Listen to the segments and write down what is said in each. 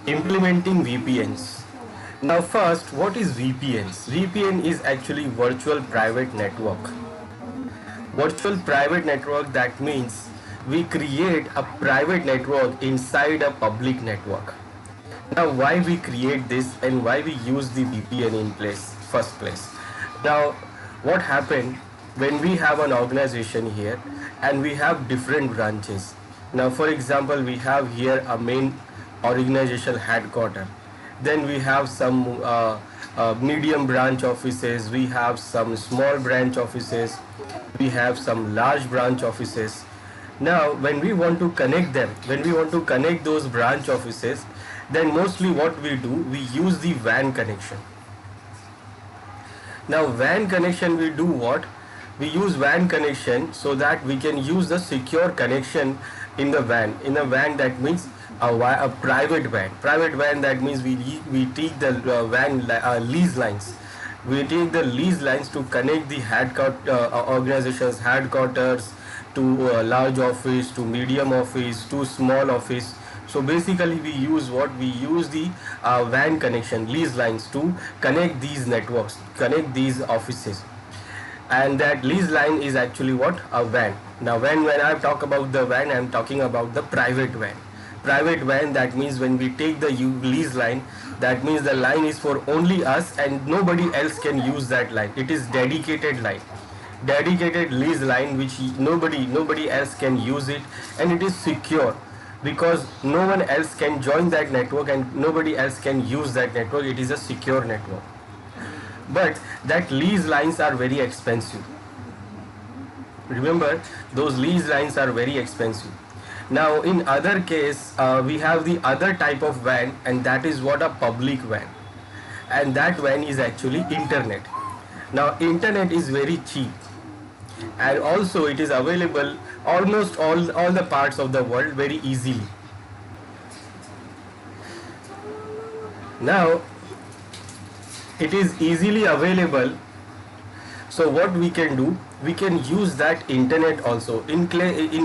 Implementing VPNs. Now first, what is VPNs? VPN is actually virtual private network. Virtual private network, that means we create a private network inside a public network. Now why we create this and why we use the VPN in first place? Now what happened when we have an organization here and we have different branches. Now for example, we have here a main organization headquarter, then we have some medium branch offices, we have some small branch offices, we have some large branch offices. Now when we want to connect them, when we want to connect those branch offices, then mostly what we do, we use the WAN connection. Now WAN connection, we do what? We use WAN connection so that we can use the secure connection in the WAN. In a WAN, that means a private WAN. Private WAN, that means we take the WAN lease lines. We take the lease lines to connect the organization's headquarters to large office, to medium office, to small office. So basically we use what? We use the WAN connection, lease lines, to connect these networks, connect these offices. And that lease line is actually what? A WAN. Now when I talk about the WAN, I am talking about the private WAN. Private WAN, that means when we take the lease line, that means the line is for only us and nobody else can use that line. It is dedicated line, dedicated lease line, which nobody else can use it, and it is secure because no one else can join that network and nobody else can use that network. It is a secure network. But that lease lines are very expensive. Remember, those lease lines are very expensive. Now in other case, we have the other type of WAN, and that is what? A public WAN. And that WAN is actually internet. Now internet is very cheap, and also it is available almost all the parts of the world very easily. Now it is easily available, so what we can do, we can use that internet also in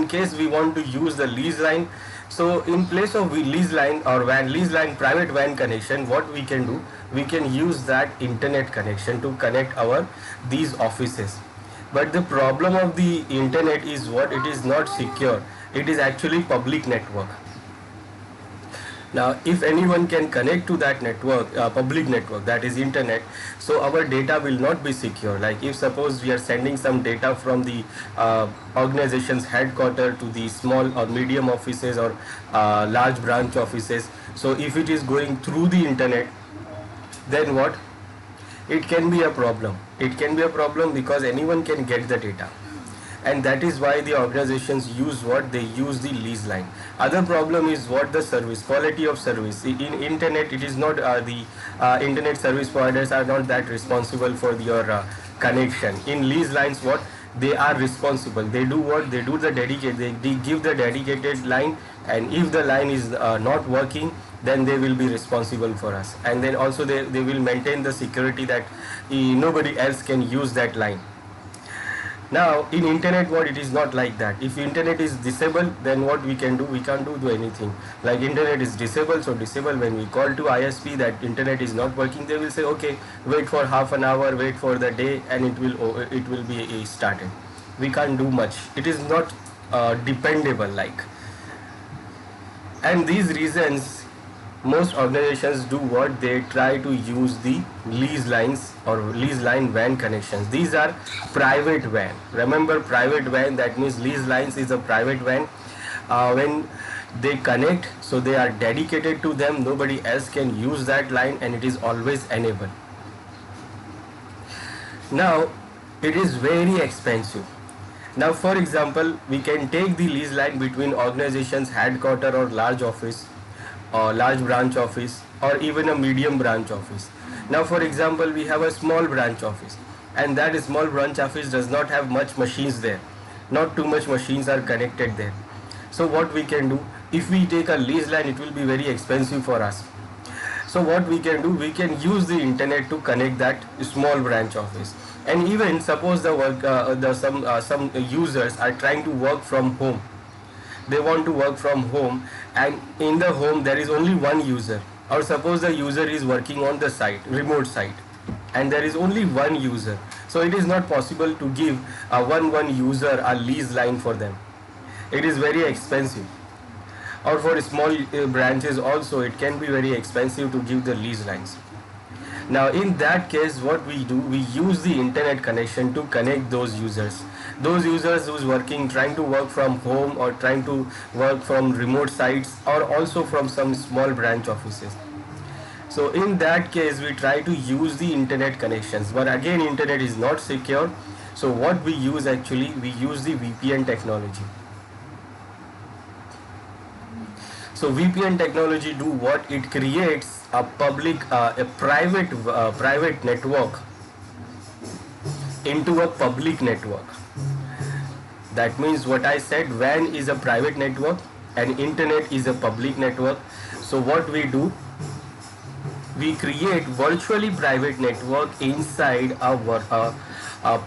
case we want to use the lease line. So in place of lease line or WAN, lease line private WAN connection, what we can do, we can use that internet connection to connect these offices. But the problem of the internet is what? It is not secure. It is actually public network. Now if anyone can connect to that network, public network, that is internet, so our data will not be secure. Like if suppose we are sending some data from the organization's headquarters to the small or medium offices or large branch offices, so if it is going through the internet, then what? It can be a problem. It can be a problem because anyone can get the data. And that is why the organizations use what? They use the lease line. Other problem is what? The service, quality of service. In internet, it is not the internet service providers are not that responsible for your connection. In lease lines, what? They are responsible. They do what? They do the dedicated. They give the dedicated line, and if the line is not working, then they will be responsible for us. And then also they will maintain the security that nobody else can use that line. Now in internet, what? It is not like that. If internet is disabled, then what we can do? We can't do anything. Like internet is disabled, so disabled, when we call to ISP that internet is not working, they will say okay, wait for half an hour, wait for the day, and it will be started. We can't do much. It is not dependable like. And these reasons, most organizations do what? They try to use the lease lines or lease line WAN connections. These are private WAN. Remember, private WAN, that means lease lines is a private WAN. When they connect, so they are dedicated to them, nobody else can use that line, and it is always enabled. Now it is very expensive. Now for example, we can take the lease line between organizations headquarters or large office, or large branch office, or even a medium branch office. Now for example, we have a small branch office, and that small branch office does not have much machines there. Not too much machines are connected there. So what we can do, if we take a lease line, it will be very expensive for us. So what we can do, we can use the internet to connect that small branch office. And even suppose some users are trying to work from home. They want to work from home, and in the home there is only one user. Or suppose the user is working on the site, remote site, and there is only one user. So it is not possible to give a one user a lease line for them. It is very expensive. Or for small branches also, it can be very expensive to give the lease lines. Now in that case, what we do, we use the internet connection to connect those users. Those users who's working, trying to work from home or trying to work from remote sites or also from some small branch offices. So in that case, we try to use the internet connections, but again, internet is not secure. So what we use actually, we use the VPN technology. So VPN technology do what? It creates a private network into a public network. That means what I said, WAN is a private network and internet is a public network. So what we do, we create virtually private network inside a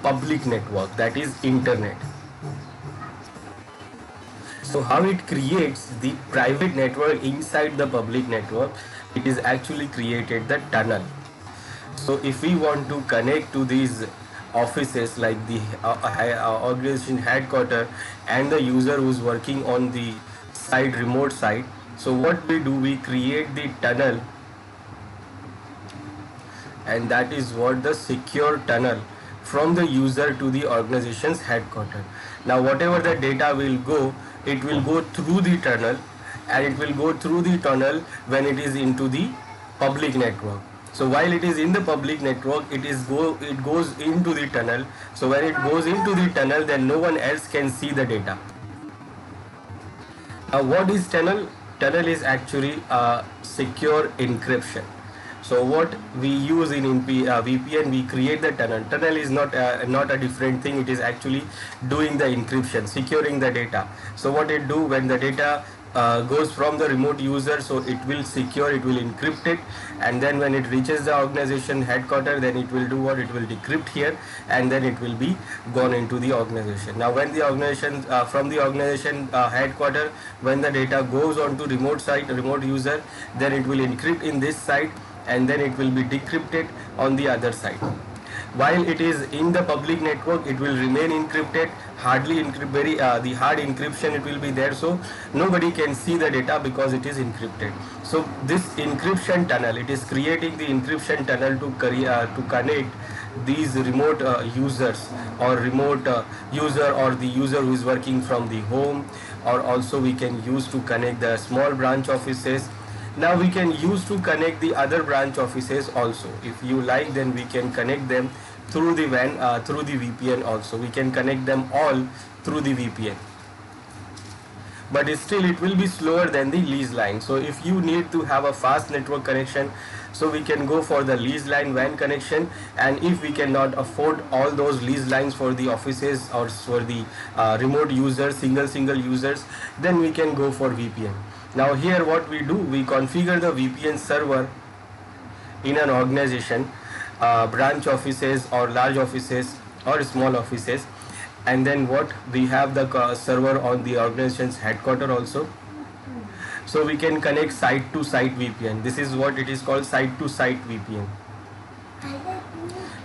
public network, that is internet. So how it creates the private network inside the public network? It is actually created the tunnel. So if we want to connect to these offices like the organization headquarters and the user who's working on the site, remote site, so what we do, we create the tunnel, and that is what the secure tunnel from the user to the organization's headquarters. Now whatever the data will go, it will go through the tunnel, and it will go through the tunnel when it is into the public network. So while it is in the public network, it goes into the tunnel. So when it goes into the tunnel, then no one else can see the data. What is tunnel? Tunnel is actually a secure encryption. So what we use in VPN, we create the tunnel. Tunnel is not a different thing. It is actually doing the encryption, securing the data. So what it do, when the data goes from the remote user, so it will secure, it will encrypt it, and then when it reaches the organization headquarters, then it will do what? It will decrypt here, and then it will be gone into the organization. Now when the organization from the organization headquarters, when the data goes on to remote site, remote user, then it will encrypt in this site, and then it will be decrypted on the other side. While it is in the public network, it will remain encrypted, hardly encrypt, the hard encryption it will be there, so nobody can see the data because it is encrypted. So this encryption tunnel, it is creating the encryption tunnel to connect these remote users or remote user or the user who is working from the home, or also we can use to connect the small branch offices. Now we can use to connect the other branch offices also. If you like, then we can connect them through the WAN, through the VPN also. We can connect them all through the VPN. But still it will be slower than the lease line. So if you need to have a fast network connection, so we can go for the lease line WAN connection. And if we cannot afford all those lease lines for the offices or for the remote users, single users, then we can go for VPN. Now here what we do, we configure the VPN server in an organization, branch offices or large offices or small offices, and then what, we have the server on the organization's headquarters also. So we can connect site to site VPN. This is what it is called, site to site VPN.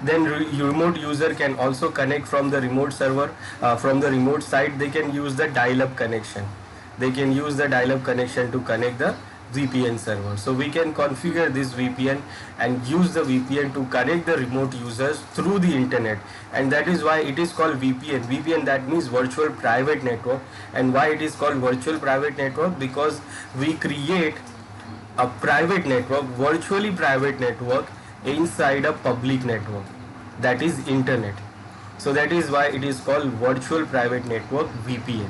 Then remote user can also connect from the remote server, from the remote site. They can use the dial-up connection. They can use the dial-up connection to connect the VPN server. So we can configure this VPN and use the VPN to connect the remote users through the internet, and that is why it is called VPN. VPN, that means virtual private network. And why it is called virtual private network? Because we create a private network, virtually private network inside a public network, that is internet. So that is why it is called virtual private network, VPN.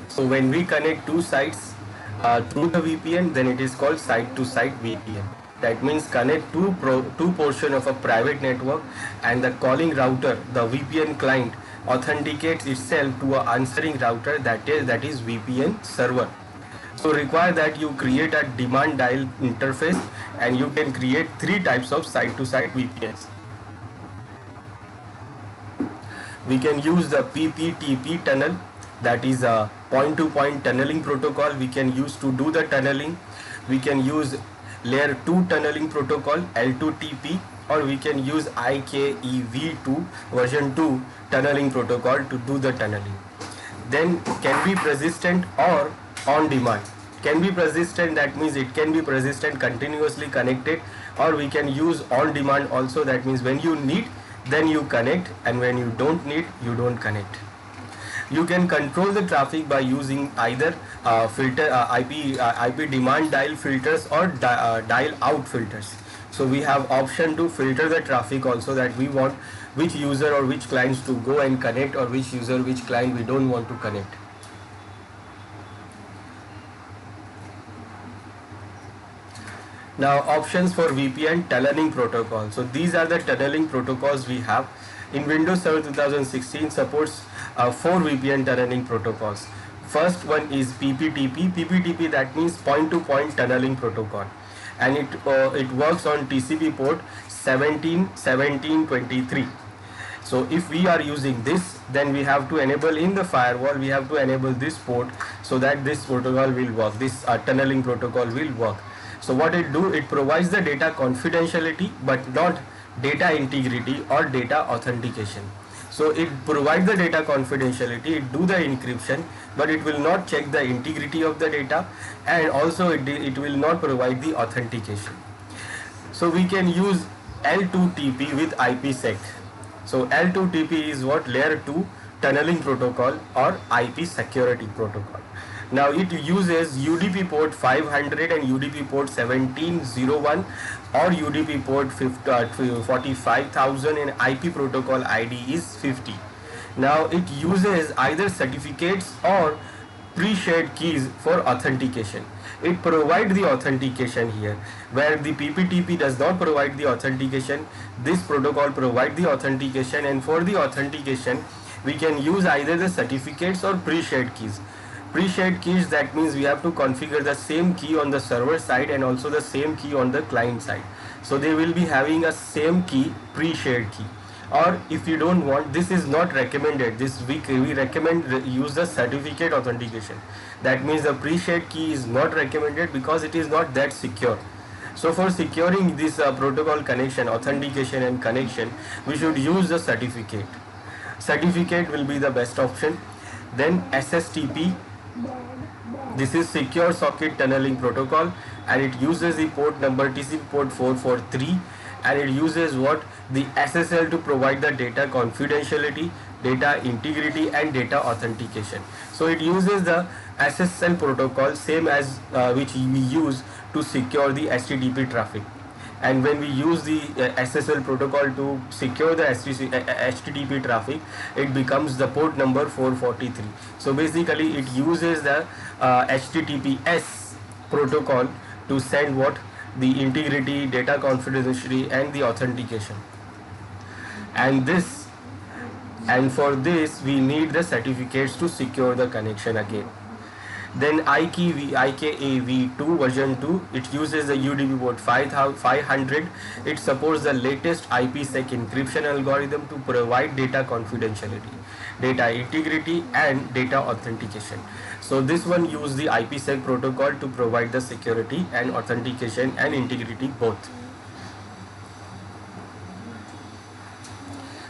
So when we connect two sites through the VPN, then it is called site-to-site VPN. That means connect two portion of a private network, and the calling router, the VPN client, authenticates itself to a answering router, that is VPN server. So require that you create a demand dial interface, and you can create three types of site-to-site VPNs. We can use the PPTP tunnel, that is a point-to-point tunneling protocol we can use to do the tunneling. We can use layer 2 tunneling protocol L2TP, or we can use IKEV2 version 2 tunneling protocol to do the tunneling. Then can be persistent or on demand. Can be persistent, that means it can be persistent continuously connected, or we can use on demand also, that means when you need then you connect, and when you don't need you don't connect. You can control the traffic by using either IP demand dial filters or dial out filters. So we have option to filter the traffic also, that we want which user or which clients to go and connect, or which user, which client we don't want to connect. Now options for VPN tunneling protocol. So these are the tunneling protocols we have. In Windows Server 2016 supports 4 VPN tunneling protocols. First one is PPTP. PPTP, that means point-to-point tunneling protocol, and it works on TCP port 17.17.23. So if we are using this, then we have to enable in the firewall, we have to enable this port so that this protocol will work, this tunneling protocol will work. So what it do, it provides the data confidentiality but not data integrity or data authentication. So it provides the data confidentiality, it do the encryption, but it will not check the integrity of the data, and also it will not provide the authentication. So we can use L2TP with IPsec. So L2TP is what? Layer 2 tunneling protocol or IP security protocol. Now it uses UDP port 500 and UDP port 1701 or UDP port 45,000, and IP protocol ID is 50. Now it uses either certificates or pre-shared keys for authentication. It provides the authentication here, where the PPTP does not provide the authentication. This protocol provides the authentication, and for the authentication we can use either the certificates or pre-shared keys. Pre-shared keys, that means we have to configure the same key on the server side and also the same key on the client side. So they will be having a same key, pre-shared key. Or if you don't want, this is not recommended, this we recommend use the certificate authentication. That means the pre-shared key is not recommended because it is not that secure. So for securing this protocol connection, authentication and connection, we should use the certificate. Certificate will be the best option. Then SSTP, this is secure socket tunneling protocol, and it uses the port number TCP port 443, and it uses what? The SSL to provide the data confidentiality, data integrity and data authentication. So it uses the SSL protocol, same as which we use to secure the HTTP traffic. And when we use the SSL protocol to secure the HTTP traffic, it becomes the port number 443. So basically it uses the HTTPS protocol to send what? The integrity, data confidentiality and the authentication. And for this we need the certificates to secure the connection again. Then IKEV2 version 2, it uses the UDP port 500. It supports the latest IPsec encryption algorithm to provide data confidentiality, data integrity and data authentication. So this one uses the IPsec protocol to provide the security and authentication and integrity both.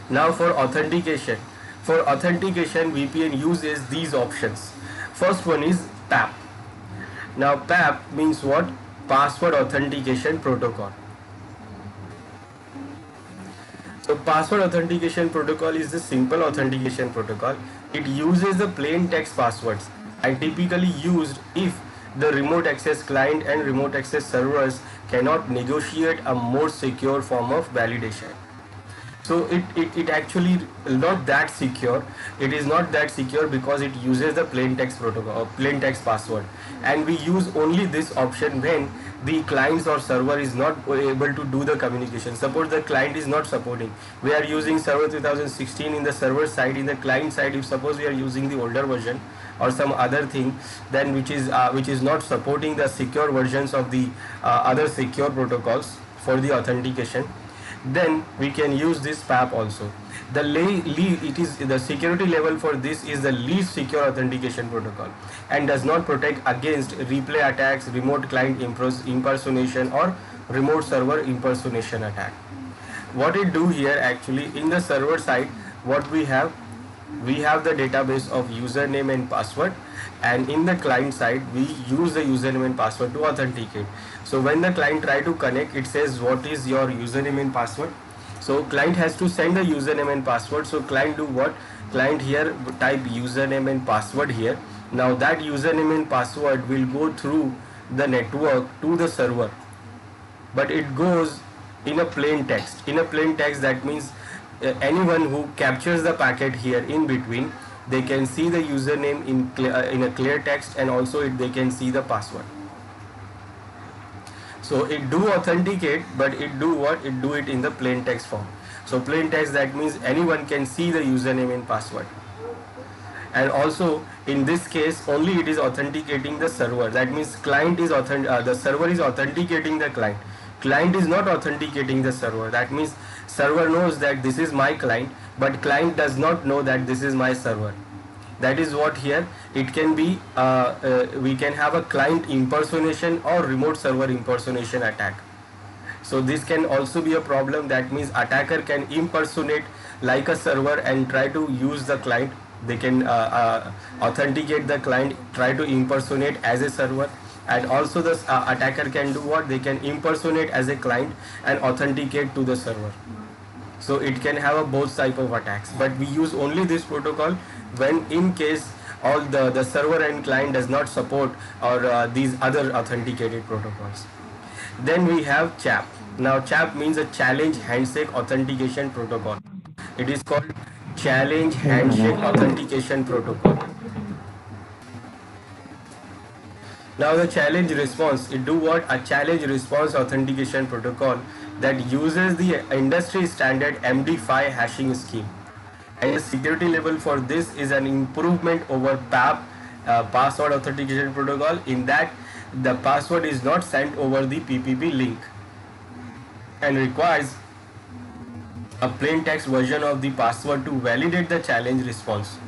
Now for authentication. For authentication, VPN uses these options. First one is PAP. Now PAP means what? Password authentication protocol. So password authentication protocol is the simple authentication protocol. It uses the plain text passwords and typically used if the remote access client and remote access servers cannot negotiate a more secure form of validation. So it actually not that secure. It is not that secure because it uses the plain text protocol, plain text password, and we use only this option when the clients or server is not able to do the communication. Suppose the client is not supporting. We are using Server 2016 in the server side. In the client side, if suppose we are using the older version or some other thing, then which is not supporting the secure versions of the other secure protocols for the authentication, then we can use this PAP also. It is the security level for this is the least secure authentication protocol, and does not protect against replay attacks, remote client impersonation, or remote server impersonation attack. What it do here actually, in the server side, what we have the database of username and password, and in the client side we use the username and password to authenticate. So when the client try to connect, it says what is your username and password. So client has to send the username and password. So client do what? Client here type username and password here. Now that username and password will go through the network to the server, but it goes in a plain text. In a plain text, that means anyone who captures the packet here in between, they can see the username in a clear text, and also they can see the password. So it do authenticate, but it do what? It do it in the plain text form. So plain text, that means anyone can see the username and password. And also in this case only it is authenticating the server. That means client is the server is authenticating the client. Client is not authenticating the server. That means server knows that this is my client, but client does not know that this is my server. That is what here it can be. We can have a client impersonation or remote server impersonation attack. So this can also be a problem. That means attacker can impersonate like a server and try to use the client. They can authenticate the client, try to impersonate as a server, and also the attacker can do what? They can impersonate as a client and authenticate to the server. So it can have a both type of attacks, but we use only this protocol when in case all the server and client does not support or these other authenticated protocols. Then we have CHAP. Now CHAP means a challenge handshake authentication protocol. It is called challenge handshake authentication protocol. Now the challenge response, it do what? A challenge response authentication protocol that uses the industry standard MD5 hashing scheme. And the security level for this is an improvement over PAP, password authentication protocol, in that the password is not sent over the PPP link and requires a plain text version of the password to validate the challenge response.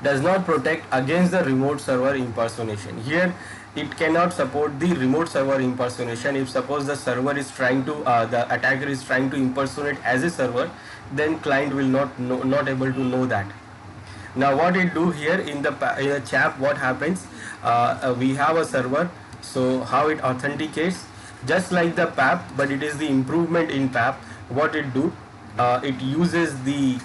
Does not protect against the remote server impersonation. Here it cannot support the remote server impersonation. If suppose the server is trying to the attacker is trying to impersonate as a server, then client will not able to know that. Now what it do here in the CHAP, what happens? We have a server. So how it authenticates? Just like the PAP, but it is the improvement in PAP. What it do? It uses the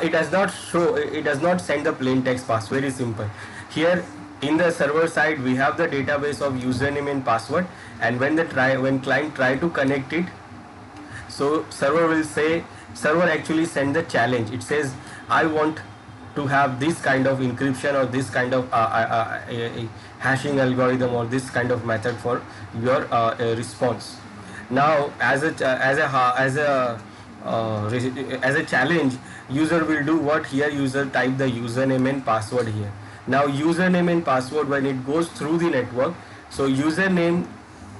it does not send the plain text pass. Very simple. Here in the server side we have the database of username and password, and when client try to connect it, so server actually send the challenge. It says I want to have this kind of encryption or this kind of hashing algorithm or this kind of method for your response. Now as a challenge, user will do what? Here user type the username and password here. Now username and password, when it goes through the network, so username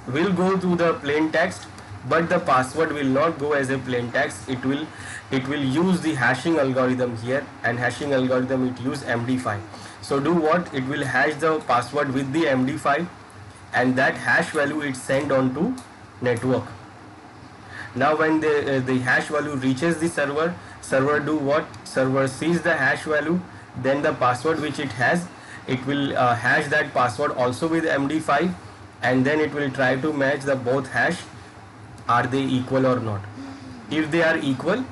will go to the plain text, but the password will not go as a plain text. It will use the hashing algorithm here, and hashing algorithm it use MD5. So do what? It will hash the password with the MD5, and that hash value it send on to network. Now when the hash value reaches the server do what? Server sees the hash value, then the password which it has, it will hash that password also with MD5, and then it will try to match the both hash, are they equal or not. If they are equal,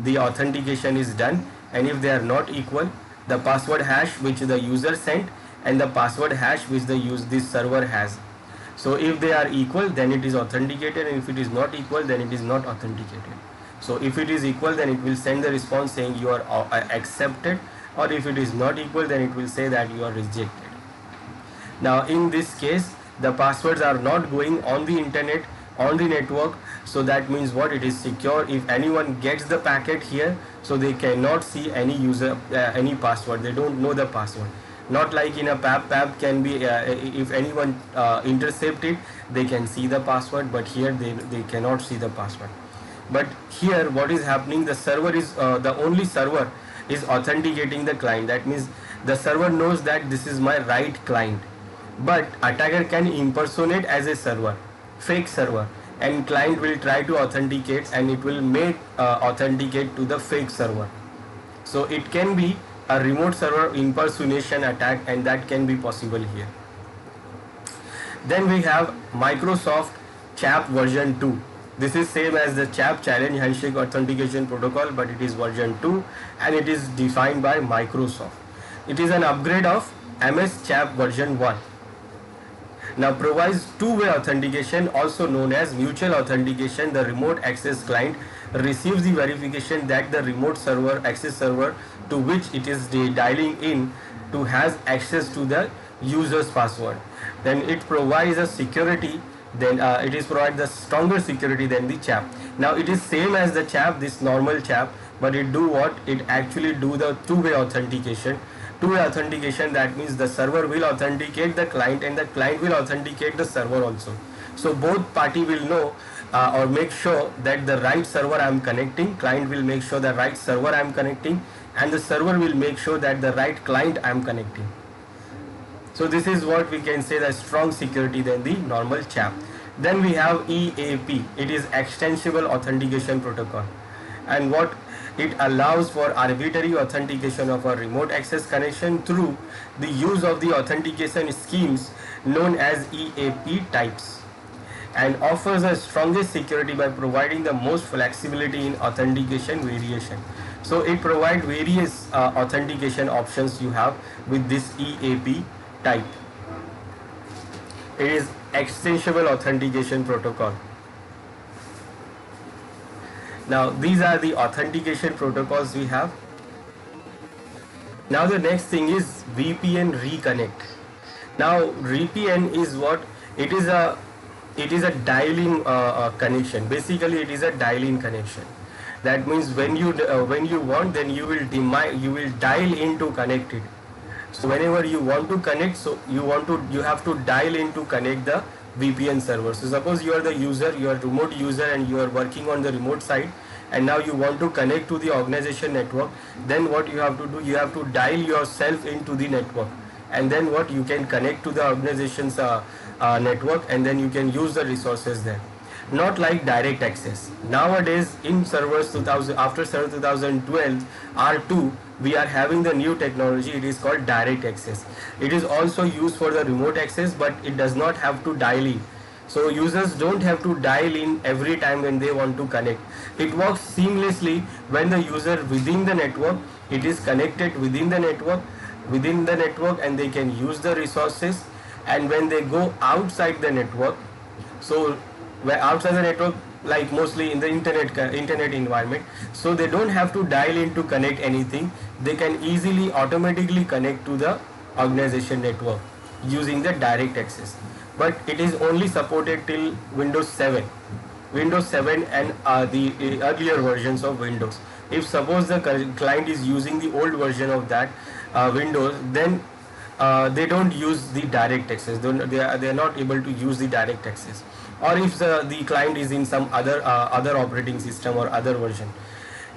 the authentication is done, and if they are not equal, the password hash which the user sent and the password hash which this server has. So if they are equal, then it is authenticated, and if it is not equal, then it is not authenticated. So if it is equal, then it will send the response saying you are accepted, or if it is not equal, then it will say that you are rejected. Now in this case, the passwords are not going on the internet, on the network, so that means what? It is secure. If anyone gets the packet here, so they cannot see any user any password, they don't know the password. Not like in a PAP can be if anyone intercept it, they can see the password, but here they cannot see the password. But here what is happening, the server is the only server is authenticating the client. That means the server knows that this is my right client, but attacker can impersonate as a server, fake server, and client will try to authenticate and it will make authenticate to the fake server. So it can be a remote server impersonation attack, and that can be possible here. Then we have Microsoft CHAP version 2. This is same as the CHAP Challenge Handshake Authentication Protocol, but it is version 2 and it is defined by Microsoft. It is an upgrade of MS CHAP version 1. Now provides two-way authentication, also known as mutual authentication. The remote access client receives the verification that the remote server, access server to which it is dialing in to, has access to the user's password. Then it provides a security, then it is provide the stronger security than the CHAP. Now it is same as the CHAP, this normal CHAP, but it do what? It actually do the two-way authentication. Two-way authentication, that means the server will authenticate the client and the client will authenticate the server also. So both party will know or make sure that the right server I am connecting, client will make sure the right server I am connecting, and the server will make sure that the right client I am connecting. So this is what we can say, the strong security than the normal CHAP. Then we have EAP. It is Extensible Authentication Protocol, and what it allows for arbitrary authentication of a remote access connection through the use of the authentication schemes known as EAP types, and offers the strongest security by providing the most flexibility in authentication variation. So it provides various authentication options you have with this EAP type. It is Extensible Authentication Protocol. Now these are the authentication protocols we have. Now the next thing is VPN reconnect. Now VPN is what? It is a dial-in connection. Basically, it is a dial-in connection. That means when you want, then you will dial in to connect it. So whenever you want to connect, so you have to dial in to connect the VPN server. So suppose you are the user, you are remote user, and you are working on the remote side, and now you want to connect to the organization network. Then what you have to do, you have to dial yourself into the network, and then what you can connect to the organization's network, and then you can use the resources there. Not like direct access. Nowadays in servers 2000, after server 2012 R2, we are having the new technology. It is called direct access. It is also used for the remote access, but it does not have to dial in. So users don't have to dial in every time when they want to connect. It works seamlessly when the user within the network, it is connected within the network, and they can use the resources. And when they go outside the network, so where outside the network, like mostly in the internet environment, so they don't have to dial in to connect anything. They can easily automatically connect to the organization network using the direct access. But it is only supported till Windows 7 and the earlier versions of Windows. If suppose the client is using the old version of that Windows, then they don't use the direct access. They are not able to use the direct access. Or if the client is in some other operating system or other version.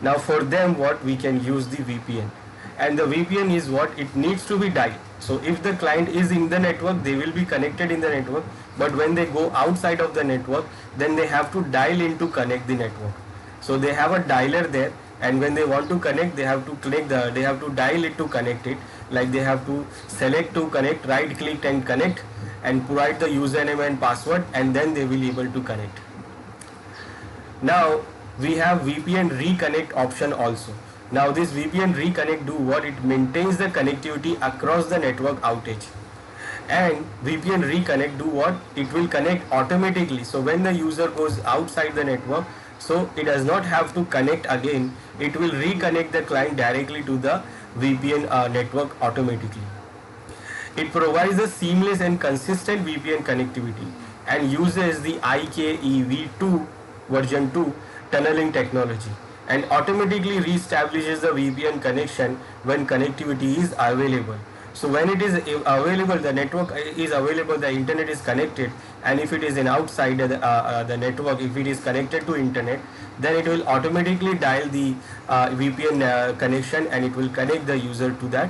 Now for them, what we can use the VPN, and the VPN is what? It needs to be dialed. So if the client is in the network, they will be connected in the network, but when they go outside of the network, then they have to dial in to connect the network. So they have a dialer there, and when they want to connect, they have to dial it to connect it. Like they have to select to connect, right click and connect, and provide the username and password, and then they will be able to connect. Now we have VPN reconnect option also. Now this VPN reconnect do what? It maintains the connectivity across the network outage. And VPN reconnect do what? It will connect automatically. So when the user goes outside the network, so it does not have to connect again. It will reconnect the client directly to the VPN network automatically. It provides a seamless and consistent VPN connectivity and uses the IKEv2 version 2 tunneling technology, and automatically reestablishes the VPN connection when connectivity is available. So when it is available, the network is available, the internet is connected, and if it is in outside the network, if it is connected to internet, then it will automatically dial the VPN connection, and it will connect the user to that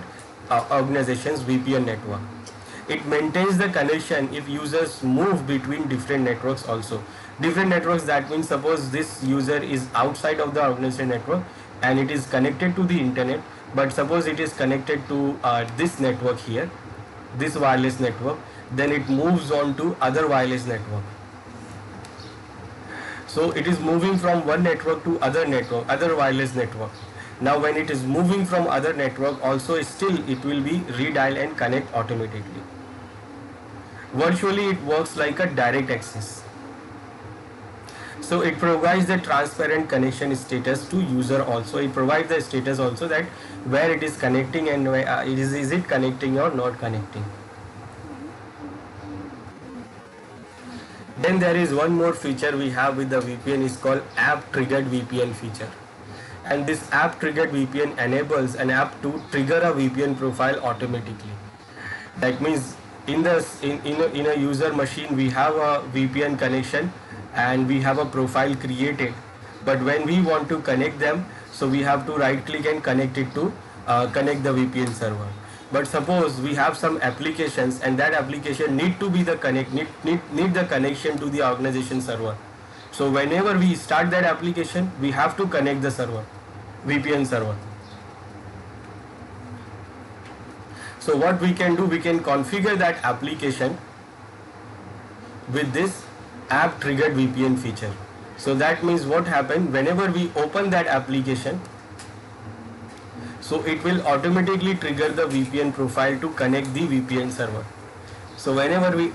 organization's VPN network. It maintains the connection if users move between different networks also. Different networks, that means suppose this user is outside of the organization network and it is connected to the internet, but suppose it is connected to this network here, this wireless network, then it moves on to other wireless network. So it is moving from one network to other network, other wireless network. Now when it is moving from other network, also still it will be redial and connect automatically. Virtually it works like a direct access. So it provides the transparent connection status to user also. It provides the status also that where it is connecting and where, is it connecting or not connecting. Then there is one more feature we have with the VPN is called app triggered VPN feature. And this app triggered VPN enables an app to trigger a VPN profile automatically. That means in a user machine we have a VPN connection and we have a profile created, but when we want to connect them, so we have to right click and connect it to connect the VPN server. But suppose we have some applications and that application need to be the need the connection to the organization server. So whenever we start that application, we have to connect the server, VPN server. So what we can do, we can configure that application with this app triggered VPN feature. So that means what happens, whenever we open that application, so it will automatically trigger the VPN profile to connect the VPN server. So whenever we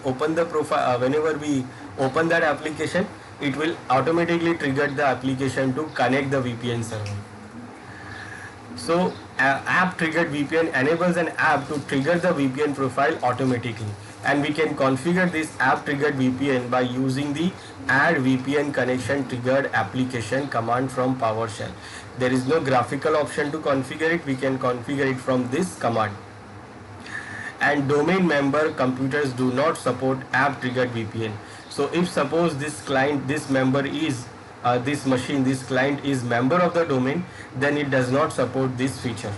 open the profile, whenever we open that application, it will automatically trigger the application to connect the VPN server. So app triggered VPN enables an app to trigger the VPN profile automatically, and we can configure this app triggered VPN by using the add VPN connection triggered application command from PowerShell. There is no graphical option to configure it, we can configure it from this command. And domain member computers do not support app triggered VPN. So if suppose this client, this member is this machine, this client is member of the domain, then it does not support this feature.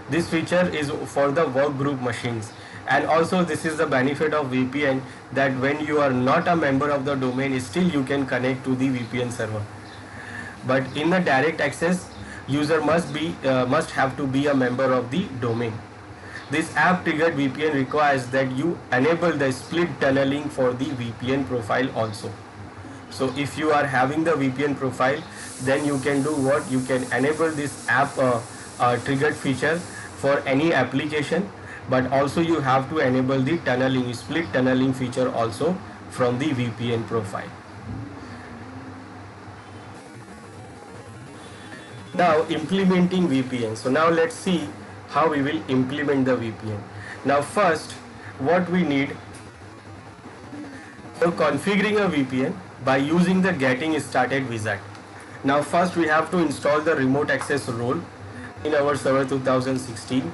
This feature is for the work group machines, and also this is the benefit of VPN, that when you are not a member of the domain, still you can connect to the VPN server. But in the direct access, user must have to be a member of the domain. This app triggered VPN requires that you enable the split tunneling for the VPN profile also. So if you are having the VPN profile, then you can do what? You can enable this app triggered feature for any application, but also you have to enable the tunneling, split tunneling feature also from the VPN profile. Now implementing VPN. So now let's see how we will implement the VPN. Now first, what we need for configuring a VPN by using the getting started wizard. Now first we have to install the remote access role in our server 2016,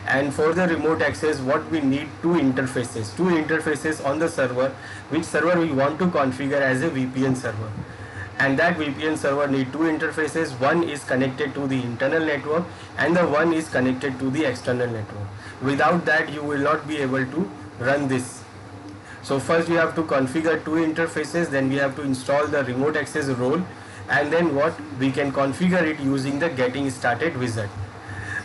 and for the remote access what we need two interfaces on the server, which server we want to configure as a VPN server. And that VPN server need two interfaces. One is connected to the internal network and the one is connected to the external network. Without that you will not be able to run this. So first we have to configure two interfaces, then we have to install the remote access role, and then what? We can configure it using the getting started wizard.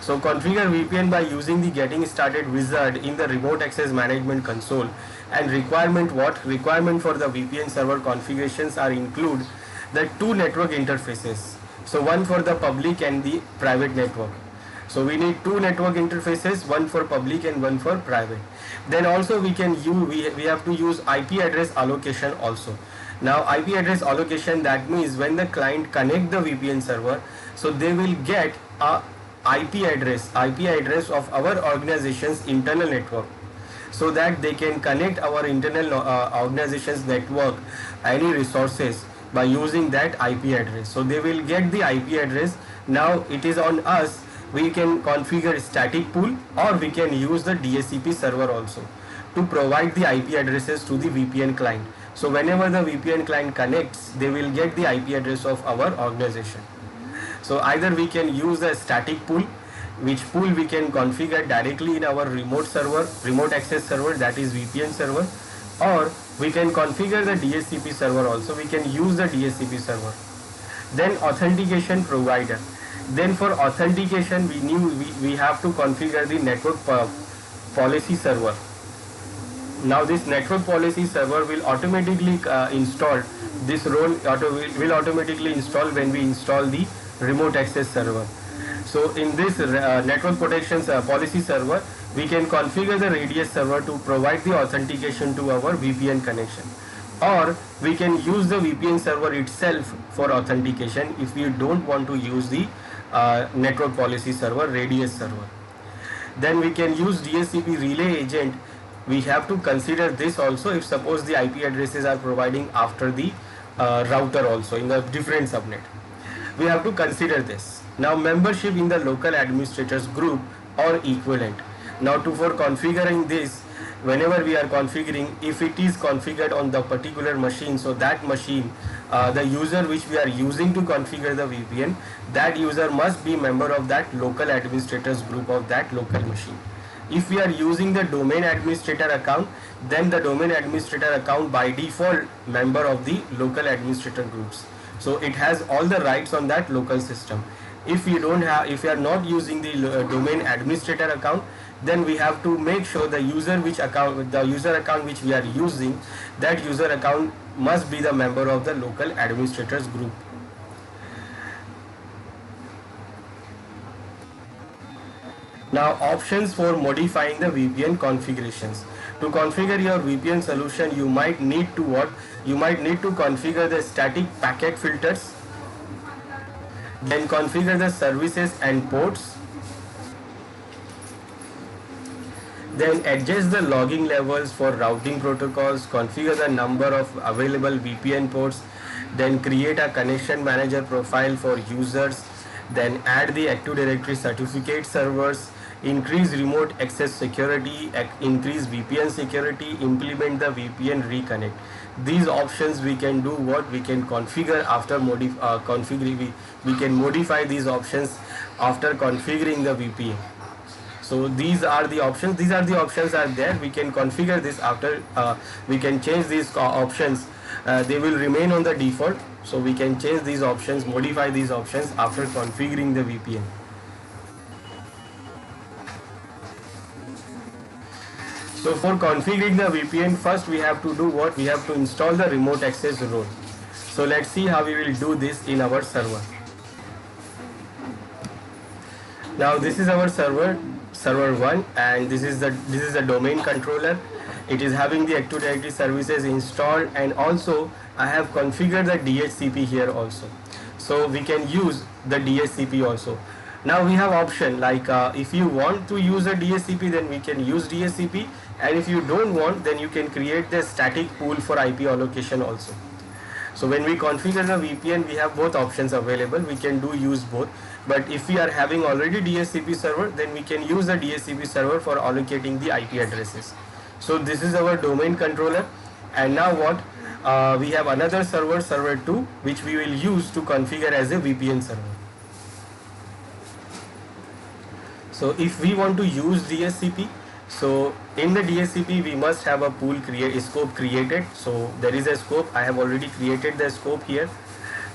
So configure VPN by using the getting started wizard in the remote access management console. And requirement what? Requirement for the VPN server configurations are include the two network interfaces. So one for the public and the private network. So we need two network interfaces, one for public and one for private. Then also we can use, we have to use IP address allocation also. Now IP address allocation, that means when the client connect the VPN server, so they will get a IP address of our organization's internal network, so that they can connect our internal organization's network any resources by using that IP address. So they will get the IP address. Now it is on us we can configure static pool, or we can use the DHCP server also to provide the IP addresses to the VPN client. So whenever the VPN client connects, they will get the IP address of our organization. So either we can use a static pool, which pool we can configure directly in our remote server, remote access server, that is VPN server, or we can configure the DHCP server also. We can use the DHCP server. Then authentication provider. Then for authentication, we have to configure the network policy server. Now this network policy server will automatically install this role will automatically install when we install the remote access server. So in this network protections policy server, we can configure the radius server to provide the authentication to our VPN connection, or we can use the VPN server itself for authentication if we don't want to use the network policy server, radius server. Then we can use DHCP relay agent. We have to consider this also if suppose the IP addresses are providing after the router also in the different subnet. We have to consider this. Now membership in the local administrators group or equivalent. Now for configuring this, whenever we are configuring, if it is configured on the particular machine, so that machine, the user which we are using to configure the VPN, that user must be member of that local administrators group of that local machine. If we are using the domain administrator account, then the domain administrator account by default member of the local administrator groups. So it has all the rights on that local system. If we are not using the domain administrator account, then we have to make sure the user account which we are using, that user account must be the member of the local administrators group. Now options for modifying the VPN configurations. To configure your VPN solution, you might need to configure the static packet filters, then configure the services and ports, then adjust the logging levels for routing protocols, configure the number of available VPN ports, then create a connection manager profile for users, then add the Active Directory certificate servers, increase remote access security, increase VPN security, implement the VPN reconnect. These options we can do what we can configure after configuring. We can modify these options after configuring the VPN. So these are the options. These are the options are there. We can configure this after. We can change these options. They will remain on the default. So we can change these options, modify these options after configuring the VPN. So for configuring the VPN, first we have to do what? We have to install the remote access role. So let's see how we will do this in our server. Now this is our server 1, and this is the domain controller. It is having the Active Directory services installed, and also I have configured the DHCP here also. So we can use the DHCP also. Now we have option like if you want to use a DHCP, then we can use DHCP, and if you don't want, then you can create the static pool for IP allocation also. So when we configure the VPN, we have both options available. We can use both. But if we are having already DHCP server, then we can use the DHCP server for allocating the IP addresses. So this is our domain controller. And now what? We have another server 2, which we will use to configure as a VPN server. So if we want to use DHCP, so in the DHCP we must have a scope created. So there is a scope. I have already created the scope here.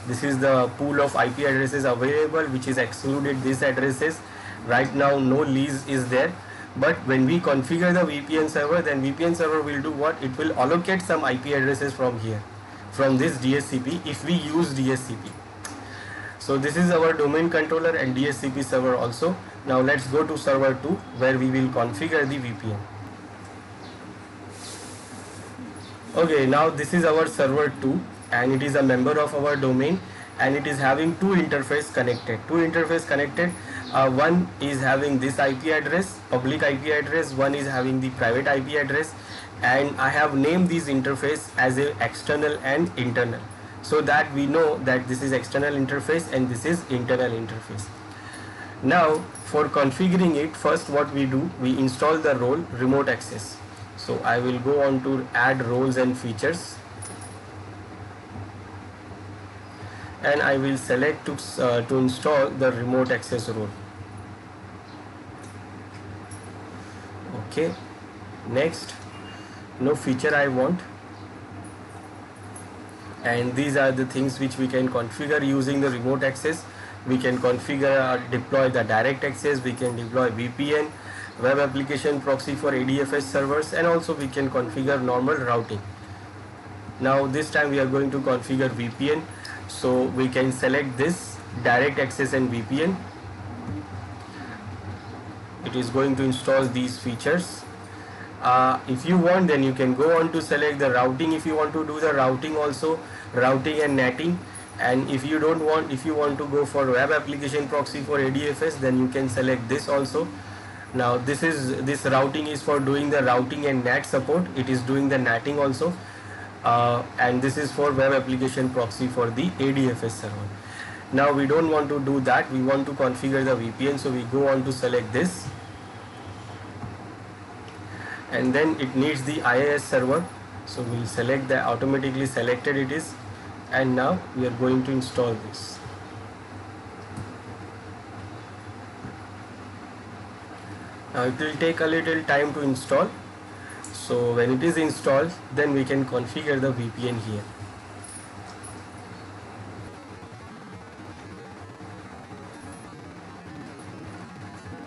This is the pool of IP addresses available, which is excluded these addresses. Right now no lease is there. But when we configure the VPN server, then VPN server will do what? It will allocate some IP addresses from here, from this DHCP, if we use DHCP. So this is our domain controller and DHCP server also. Now let's go to server 2, where we will configure the VPN. Okay, now this is our server 2, and it is a member of our domain, and it is having two interfaces connected. One is having this IP address, public IP address. One is having the private IP address, and I have named these interface as a external and internal, so that we know that this is external interface and this is internal interface. Now for configuring it, first what we do, we install the role remote access. So I will go on to add roles and features, and I will select to install the remote access role. Okay, next, no feature I want, and these are the things which we can configure using the remote access. We can configure deploy the direct access, we can deploy VPN, web application proxy for ADFS servers, and also we can configure normal routing. Now this time we are going to configure VPN, so we can select this direct access and VPN. It is going to install these features. If you want, then you can go on to select the routing if you want to do the routing also, routing and netting. And if you don't want, if you want to go for web application proxy for ADFS, then you can select this also. Now this routing is for doing the routing and NAT support. It is doing the NATing also, and this is for web application proxy for the ADFS server. Now we don't want to do that, we want to configure the VPN, so we go on to select this, and then it needs the IIS server, so we'll select the automatically selected it is, and now we are going to install this. Now it will take a little time to install, so when it is installed, then we can configure the VPN here.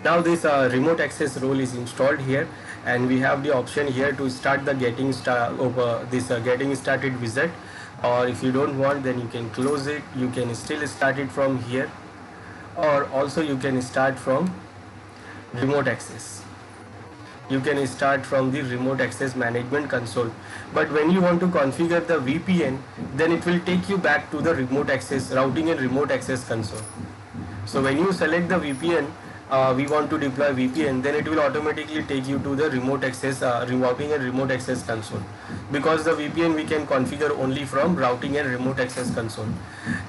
Now this remote access role is installed here, and we have the option here to start the getting started wizard, or if you don't want, then you can close it. You can still start it from here, or also you can start from remote access. You can start from the remote access management console, but when you want to configure the VPN, then it will take you back to the remote access routing and remote access console. So when you select the VPN, we want to deploy VPN, then it will automatically take you to the remote access routing and remote access console, because the VPN we can configure only from routing and remote access console.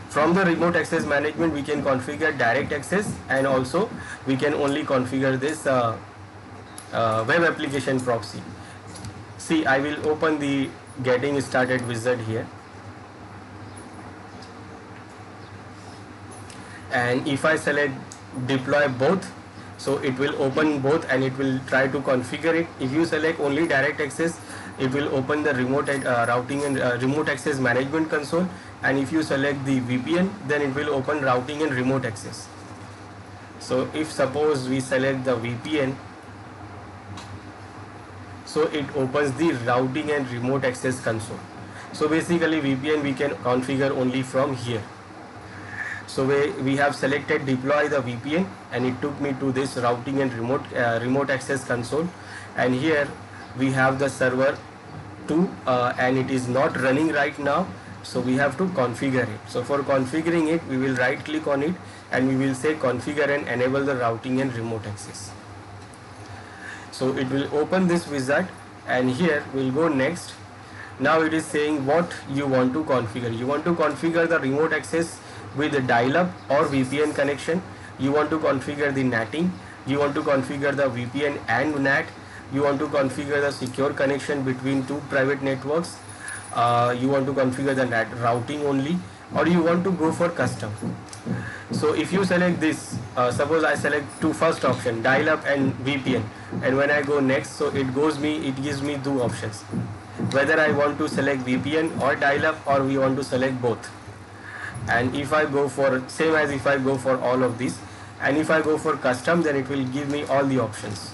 From the remote access management we can configure direct access, and also we can only configure this web application proxy. See, I will open the getting started wizard here, and if I select deploy both, so it will open both and it will try to configure it. If you select only direct access, it will open the remote routing and remote access management console, and if you select the VPN, then it will open routing and remote access. So if suppose we select the VPN, so it opens the routing and remote access console. So basically VPN we can configure only from here. So we have selected deploy the VPN, and it took me to this routing and remote access console, and here we have the server 2, and it is not running right now, so we have to configure it. So for configuring it, we will right click on it and we will say configure and enable the routing and remote access. So it will open this wizard, and here we'll go next. Now it is saying what you want to configure. You want to configure the remote access with the dial-up or VPN connection. You want to configure the NATing. You want to configure the VPN and NAT. You want to configure the secure connection between two private networks. You want to configure the NAT routing only, or you want to go for custom. So if you select this, suppose I select first option, dial-up and VPN, and when I go next, so it gives me two options, whether I want to select VPN or dial-up, or we want to select both. And if I go for same as if I go for all of these, and if I go for custom, then it will give me all the options,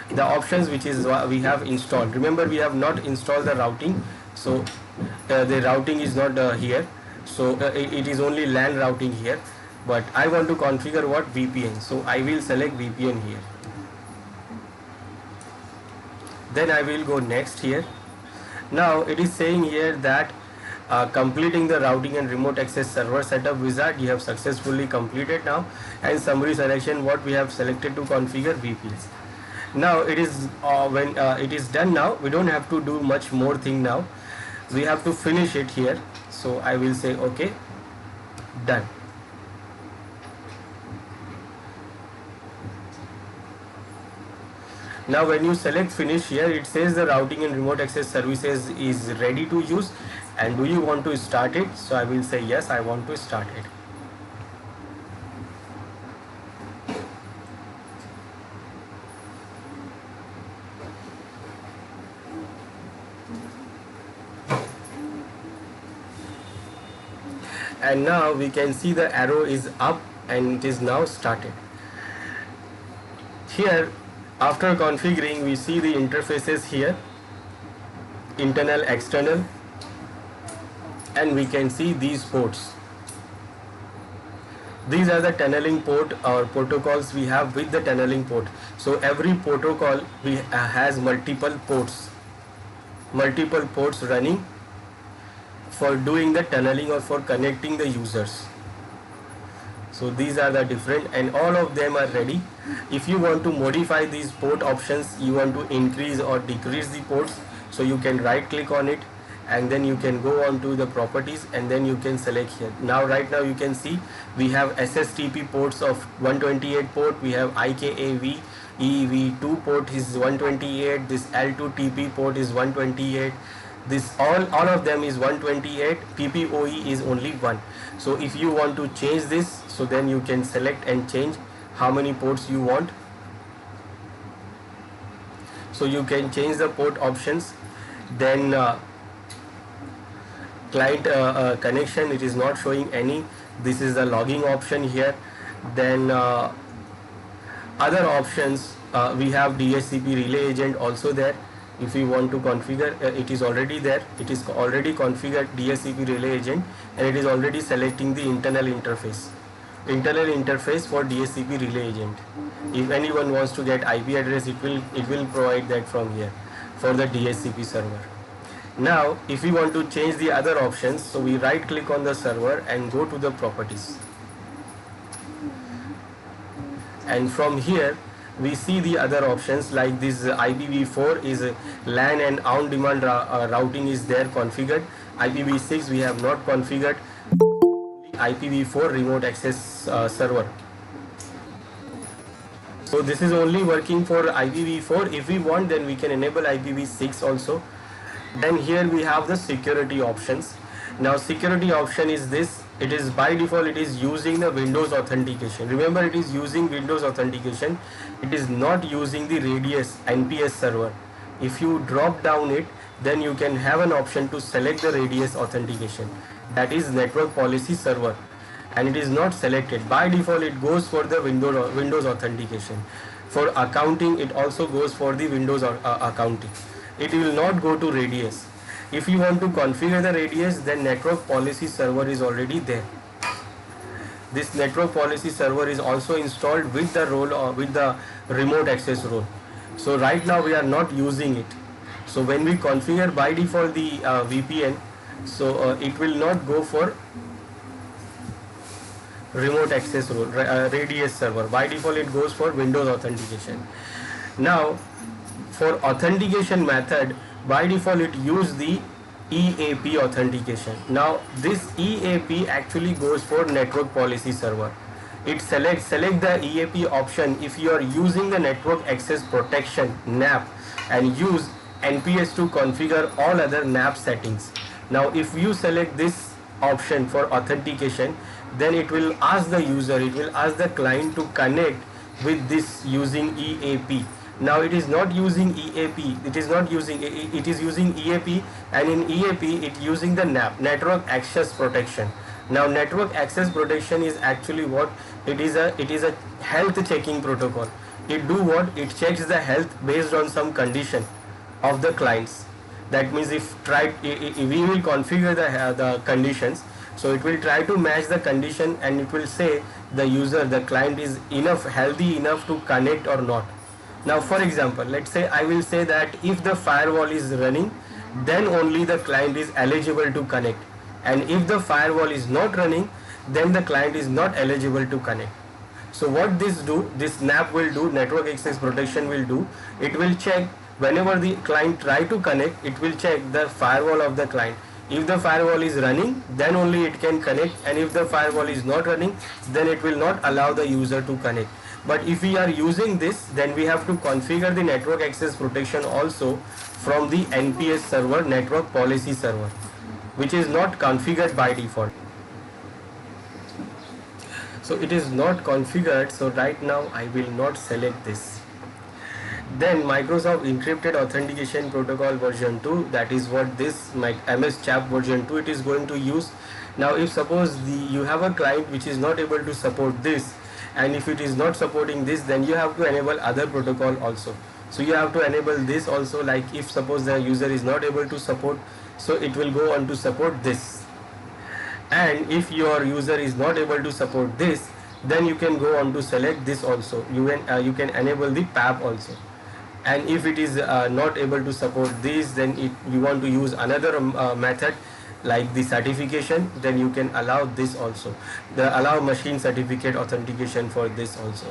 the options which is we have installed. Remember, we have not installed the routing, so the routing is not here, so it is only LAN routing here, but I want to configure what VPN, so I will select VPN here. Then I will go next here. Now it is saying here that completing the routing and remote access server setup wizard, you have successfully completed now, and summary selection, what we have selected to configure VPNs. Now it is when it is done, now we don't have to do much more thing. Now we have to finish it here, so I will say okay, done. Now when you select finish here, it says the routing and remote access services is ready to use, and do you want to start it? So I will say yes, I want to start it. And now we can see the arrow is up and it is now started. Here, after configuring, we see the interfaces here, internal, external, and we can see these ports. These are the tunneling port or protocols we have with the tunneling port. So every protocol has multiple ports running for doing the tunneling or for connecting the users. So these are the different, and all of them are ready. If you want to modify these port options, you want to increase or decrease the ports, so you can right click on it and then you can go on to the properties and then you can select here. Now right now you can see we have SSTP ports of 128 port, we have IKAV EV2 port is 128, this L2TP port is 128, this all of them is 128, PPOE is only 1. So if you want to change this, so then you can select and change how many ports you want. So you can change the port options. Then client connection, it is not showing any. This is the logging option here. Then other options, we have DHCP relay agent also there. If we want to configure, it is already there. It is already configured DHCP relay agent, and it is already selecting the internal interface for DHCP relay agent. If anyone wants to get IP address, it will provide that from here for the DHCP server. Now if we want to change the other options, so we right click on the server and go to the properties, and from here we see the other options like this. IPv4 is LAN and on-demand routing is there configured. IPv6 we have not configured. IPv4 remote access server. So this is only working for IPv4. If we want, then we can enable IPv6 also. Then here we have the security options. Now security option is this. It is by default, it is using the Windows authentication. Remember, it is using Windows authentication. It is not using the Radius NPS server. If you drop down it, then you can have an option to select the Radius authentication. That is network policy server, and it is not selected. By default, it goes for the Windows authentication. For accounting, it also goes for the Windows accounting. It will not go to Radius. If you want to configure the Radius, then network policy server is already there. This network policy server is also installed with the role or with the remote access role. So right now we are not using it. So when we configure by default the VPN, so it will not go for remote access role, Radius server. By default it goes for Windows authentication. Now for authentication method, by default it use the EAP authentication. Now this EAP actually goes for network policy server. It select the EAP option if you are using the network access protection NAP and use NPS to configure all other NAP settings. Now if you select this option for authentication, then it will ask the user, it will ask the client to connect with this using EAP. Now it is not using EAP, it is using EAP, and in EAP it using the NAP, network access protection. Now network access protection is actually what it is a health checking protocol. It do what? It checks the health based on some condition of the clients. That means if we will configure the conditions, so it will try to match the condition and it will say the user, the client is healthy enough to connect or not. Now for example, let's say I will say that if the firewall is running, then only the client is eligible to connect, and if the firewall is not running, then the client is not eligible to connect. So what this NAP will do, network access protection will do, it will check whenever the client try to connect, it will check the firewall of the client. If the firewall is running, then only it can connect, and if the firewall is not running, then it will not allow the user to connect. But if we are using this, then we have to configure the network access protection also from the NPS server, network policy server, which is not configured by default. So it is not configured, so right now I will not select this. Then Microsoft Encrypted Authentication Protocol version 2, that is what this MS CHAP version 2 it is going to use. Now if suppose you have a client which is not able to support this, and if it is not supporting this, then you have to enable other protocol also. So you have to enable this also, like if suppose the user is not able to support, so it will go on to support this. And if your user is not able to support this, then you can go on to select this also. You can enable the PAP also. And if it is not able to support this, then you want to use another method like the certification, then you can allow this also, the allow machine certificate authentication for this also.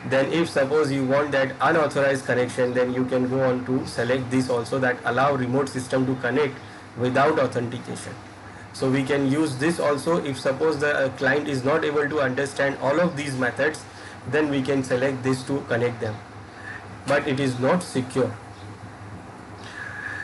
Then if suppose you want that unauthorized connection, then you can go on to select this also, that allow remote system to connect without authentication. So we can use this also. If suppose the client is not able to understand all of these methods, then we can select this to connect them, but it is not secure.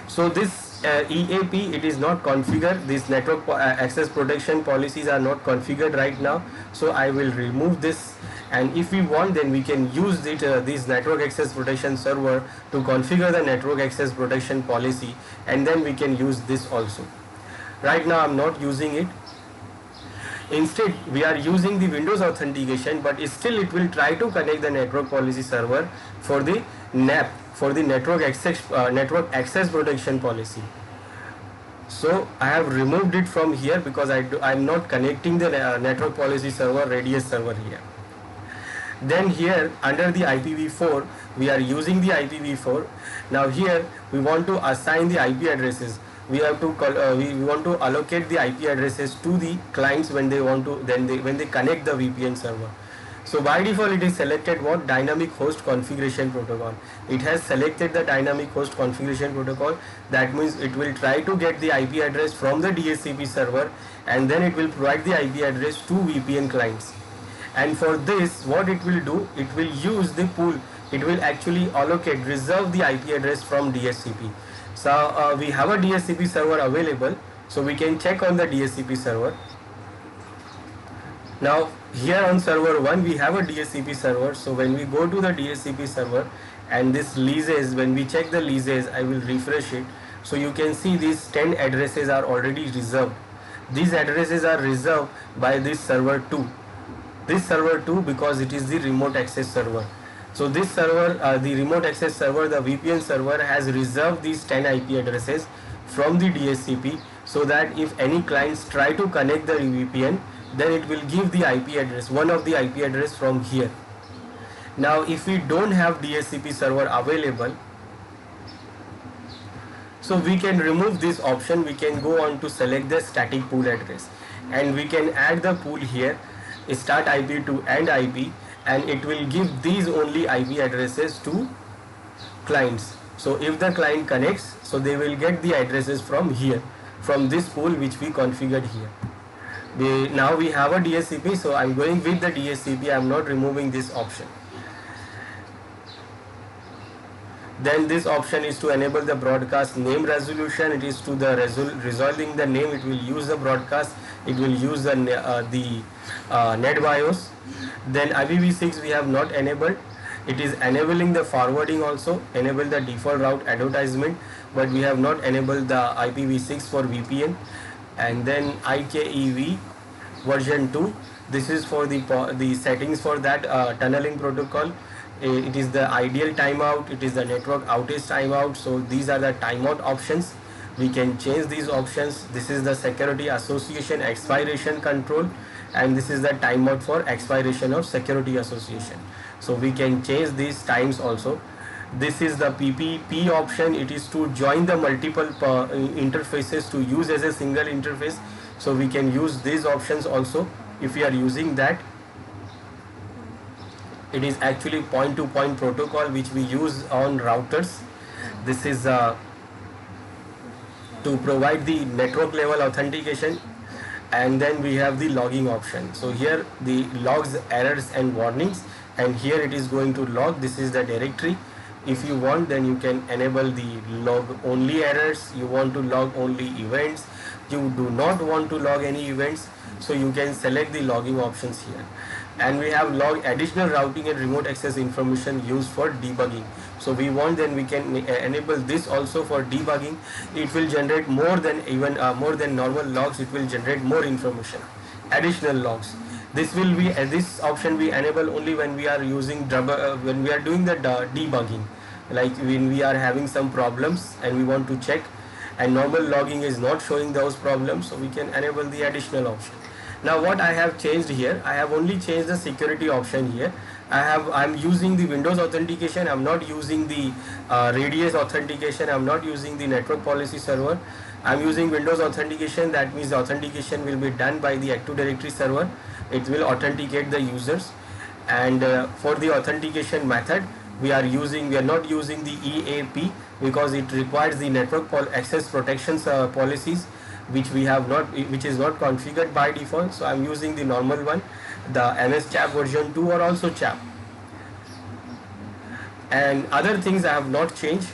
So this EAP, it is not configured. These network access protection policies are not configured right now, so I will remove this. And if we want, then we can use this network access protection server to configure the network access protection policy, and then we can use this also. Right now I'm not using it. Instead we are using the Windows authentication, but still it will try to connect the network policy server for the NAP, for the network access protection policy. So I have removed it from here because I'm not connecting the network policy server radius server here. Then here under the IPv4, we are using the IPv4. Now here we want to assign the IP addresses. We have to we want to allocate the IP addresses to the clients when they want to, when they connect the VPN server. So by default it is selected what? Dynamic host configuration protocol. It has selected the dynamic host configuration protocol. That means it will try to get the IP address from the DHCP server, and then it will provide the IP address to VPN clients. And for this, what it will do, it will use the pool. It will actually allocate, reserve the IP address from DHCP. So we have a DHCP server available, so we can check on the DHCP server. Now here on server 1 we have a DHCP server. So when we go to the DHCP server and this leases, when we check the leases, I will refresh it. So you can see these 10 addresses are already reserved. These addresses are reserved by this server 2. This server 2, because it is the remote access server. So this server, the remote access server, the VPN server, has reserved these 10 IP addresses from the DHCP, so that if any clients try to connect the VPN, then it will give the IP address, one of the IP address from here. Now if we don't have DHCP server available, so we can remove this option. We can go on to select the static pool address, and we can add the pool here, start IP to end IP, and it will give these only IP addresses to clients. So if the client connects, so they will get the addresses from here, from this pool which we configured here. Now we have a DHCP, so I'm going with the DHCP. I'm not removing this option. Then this option is to enable the broadcast name resolution. It is to the resolving the name. It will use the broadcast. It will use the NetBIOS. Then IPv6 we have not enabled. It is enabling the forwarding also, enable the default route advertisement, but we have not enabled the IPv6 for VPN. And then IKEV version 2, this is for the settings for that tunneling protocol. It is the ideal timeout, it is the network outage timeout. So these are the timeout options. We can change these options. This is the security association expiration control, and this is the timeout for expiration of security association. So we can change these times also. This is the PPP option. It is to join the multiple interfaces to use as a single interface. So we can use these options also if we are using that. It is actually point-to-point protocol which we use on routers. This is to provide the network level authentication. And then we have the logging option. So here the logs, errors and warnings. and here it is going to log. This is the directory. If you want, then you can enable the log only errors. You want to log only events, you do not want to log any events, so you can select the logging options here. And we have log additional routing and remote access information used for debugging. So we want, then we can enable this also for debugging. It will generate more than even more than normal logs. It will generate more information, additional logs. This will be this option we enable only when we are using when we are doing the debugging, like when we are having some problems and we want to check, and normal logging is not showing those problems, so we can enable the additional option. Now what I have changed here, I have only changed the security option here. I'm using the Windows authentication. I'm not using the Radius authentication. I'm not using the network policy server. I'm using Windows authentication. That means the authentication will be done by the Active Directory server. It will authenticate the users. And for the authentication method, we are not using the EAP because it requires the network access protections policies, which is not configured by default. So I'm using the normal one, the MS CHAP version 2 or also CHAP. And other things I have not changed.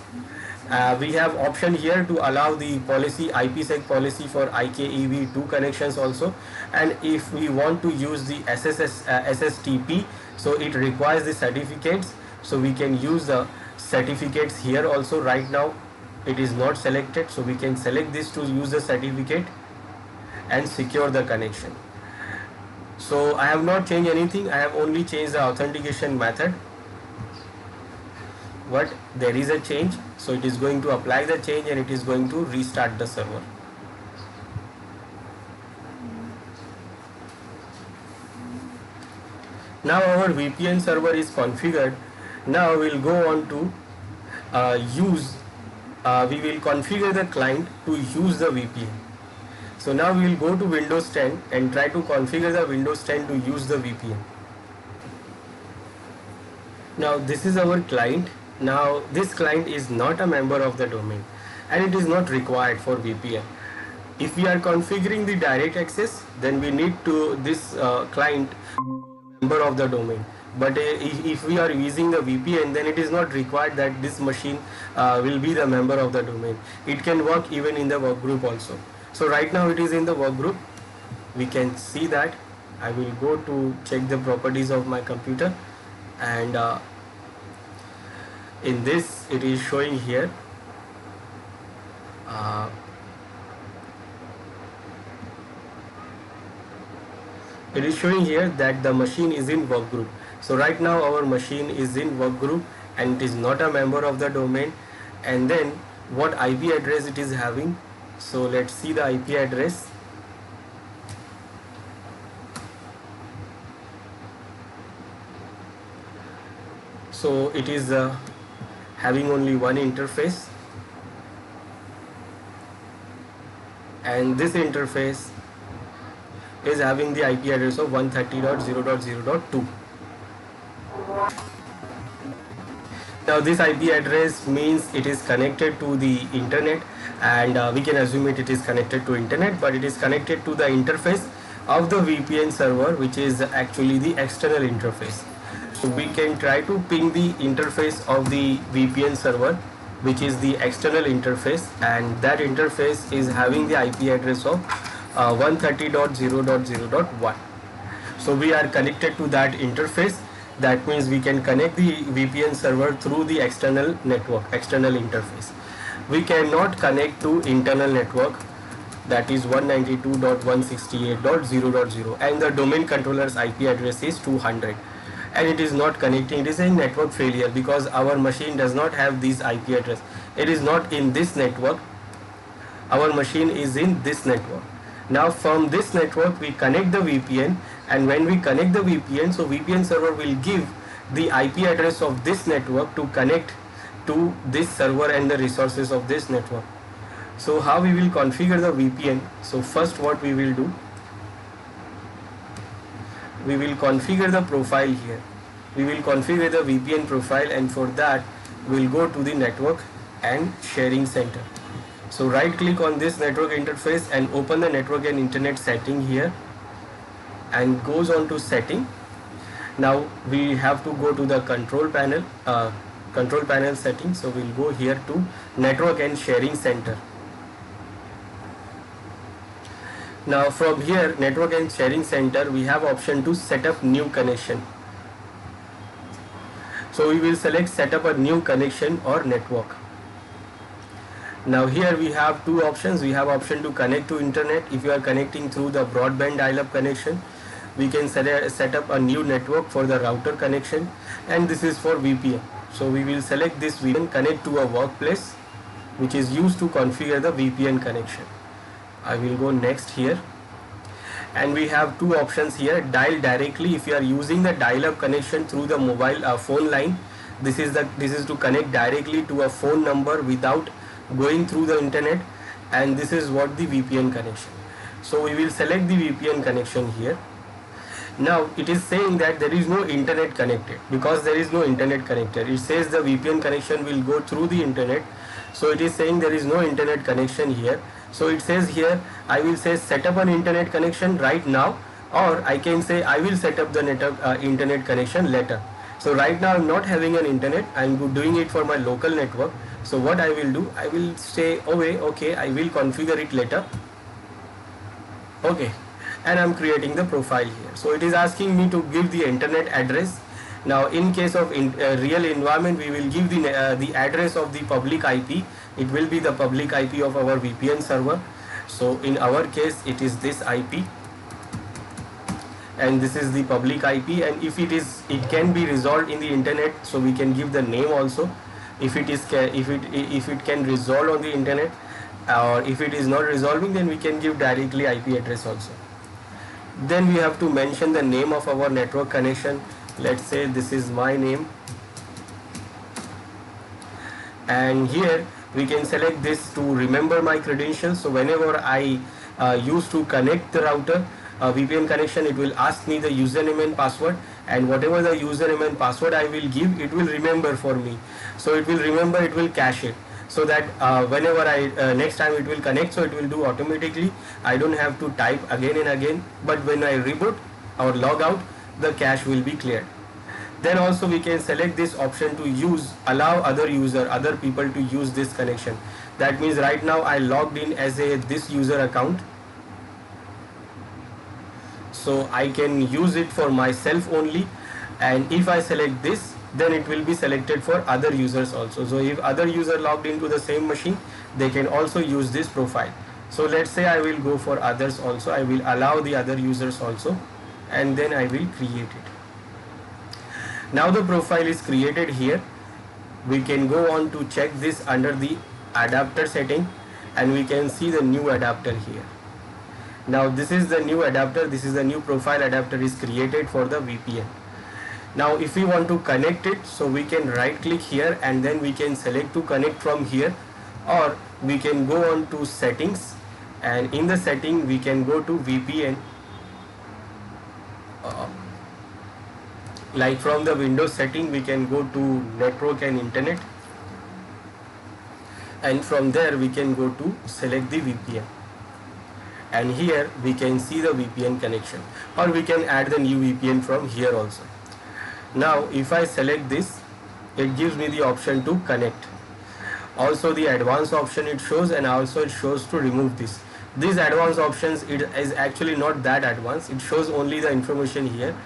We have option here to allow the policy IPsec policy for IKEV2 connections also. And if we want to use the SSTP, so it requires the certificates, so we can use the certificates here also. Right now it is not selected, so we can select this to use the certificate and secure the connection. So I have not changed anything. I have only changed the authentication method, but there is a change, so it is going to apply the change and it is going to restart the server. Now our VPN server is configured. Now we'll go on to we will configure the client to use the VPN. So now we will go to Windows 10 and try to configure the Windows 10 to use the VPN. Now this is our client. Now this client is not a member of the domain and it is not required for VPN. If we are configuring the direct access, then we need to this client member of the domain. But if we are using the VPN, then it is not required that this machine will be the member of the domain. It can work even in the work group also. So right now it is in the work group. We can see that. I will go to check the properties of my computer, and in this it is showing here that the machine is in work group. So right now our machine is in work group and it is not a member of the domain. And then what IP address it is having, so let's see the IP address. So it is having only one interface, and this interface is having the IP address of 130.0.0.2. Now this IP address means it is connected to the internet, and we can assume it is connected to internet, but it is connected to the interface of the VPN server, which is actually the external interface. So we can try to ping the interface of the VPN server, which is the external interface, and that interface is having the IP address of 130.0.0.1. So we are connected to that interface. That means we can connect the VPN server through the external network, external interface. We cannot connect to internal network, that is 192.168.0.0, and the domain controller's IP address is 200, and it is not connecting. It is a network failure because our machine does not have this IP address. It is not in this network. Our machine is in this network. Now from this network we connect the VPN, and when we connect the VPN, so VPN server will give the IP address of this network to connect to this server and the resources of this network. So how we will configure the VPN? So first what we will do, we will configure the profile here. We will configure the VPN profile, and for that we will go to the network and sharing center. So right click on this network interface and open the network and internet setting here, and goes on to setting, Now we have to go to the control panel settings. So we'll go here to network and sharing center. Now from here, network and sharing center, we have option to set up new connection. So we will select set up a new connection or network. Now here we have two options. We have option to connect to internet. If you are connecting through the broadband dial-up connection, we can set up a new network for the router connection, and this is for VPN. So we will select this VPN connect to a workplace, which is used to configure the VPN connection. I will go next here, and we have two options here. Dial directly. If you are using the dial-up connection through the mobile phone line, this is to connect directly to a phone number without going through the internet, and this is what the VPN connection. So we will select the VPN connection here. Now it is saying that there is no internet connected. Because there is no internet connected, it says the VPN connection will go through the internet. So it is saying there is no internet connection here. So it says here, I will say set up an internet connection right now, or I can say I will set up the internet connection later. So right now I'm not having an internet, I'm doing it for my local network. So what I will do, I will say okay, I will configure it later. Okay, and I'm creating the profile here. So it is asking me to give the internet address. Now in case of real environment, we will give the address of the public IP. It will be the public IP of our VPN server. So in our case, it is this IP, and this is the public IP. And if it can be resolved in the internet, so we can give the name also. If it can resolve on the internet, or if it is not resolving, then we can give directly IP address also. Then we have to mention the name of our network connection. Let's say this is my name, and here we can select this to remember my credentials. So whenever I used to connect the router VPN connection, it will ask me the username and password, and whatever the username and password I will give, it will remember for me. So it will remember, it will cache it, so that whenever I next time it will connect, so it will do automatically. I don't have to type again and again, but when I reboot or log out, the cache will be cleared. Then also we can select this option to allow other people to use this connection. That means right now I logged in as this user account, so I can use it for myself only, and if I select this, then it will be selected for other users also. So if other user logged into the same machine, they can also use this profile. So let's say I will go for others also. I will allow the other users also, and then I will create it. Now the profile is created here. We can go on to check this under the adapter setting, and we can see the new adapter here. Now this is the new adapter. This is the new profile adapter is created for the VPN. Now if we want to connect it, so we can right click here, and then we can select to connect from here, or we can go on to settings, and in the setting we can go to VPN. Like from the Windows setting, we can go to network and internet, and from there we can go to select the VPN, and here we can see the VPN connection, or we can add the new VPN from here also. Now if I select this, it gives me the option to connect. Also the advanced option it shows, and also it shows to remove this. These advanced options, it is actually not that advanced. It shows only the information here,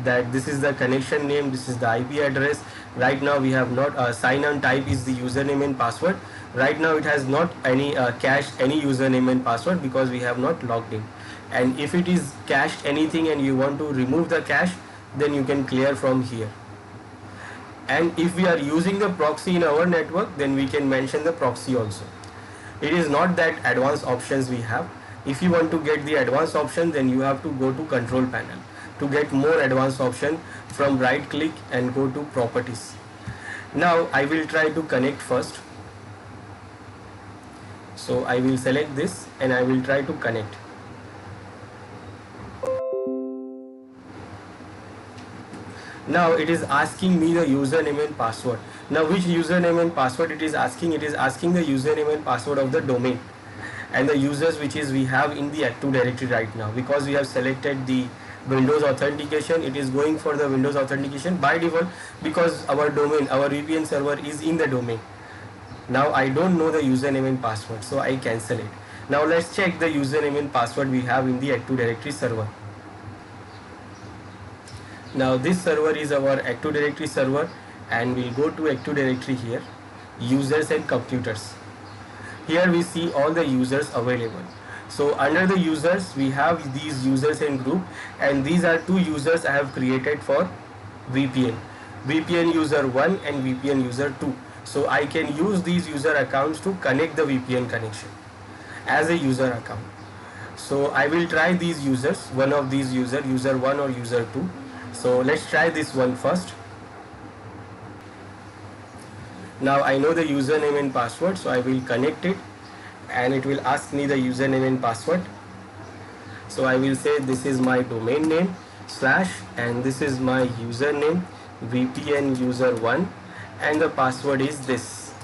that this is the connection name, this is the IP address. Right now we have not sign-on type is the username and password. Right now it has not any cached any username and password, because we have not logged in. And if it is cached anything and you want to remove the cache, then you can clear from here. And if we are using the proxy in our network, then we can mention the proxy also. It is not that advanced options we have. If you want to get the advanced option, then you have to go to control panel. To get more advanced option, from right click and go to properties. Now I will try to connect first. So I will select this and I will try to connect. Now it is asking me the username and password. Now which username and password it is asking? It is asking the username and password of the domain and the users which is we have in the Active Directory right now, because we have selected the Windows authentication, it is going for the Windows authentication by default, because our domain, our VPN server is in the domain. Now I don't know the username and password, so I cancel it. Now let's check the username and password we have in the Active Directory server. Now this server is our Active Directory server, and we'll go to Active Directory here, users and computers. Here we see all the users available. So under the users we have these users and group, and these are two users I have created for VPN. VPN user 1 and VPN user 2. So I can use these user accounts to connect the VPN connection as a user account. So I will try these users, one of these user 1 or user 2. So let's try this one first. Now I know the username and password, so I will connect it, and it will ask me the username and password. So I will say this is my domain name slash, and this is my username VPN user 1, and the password is this.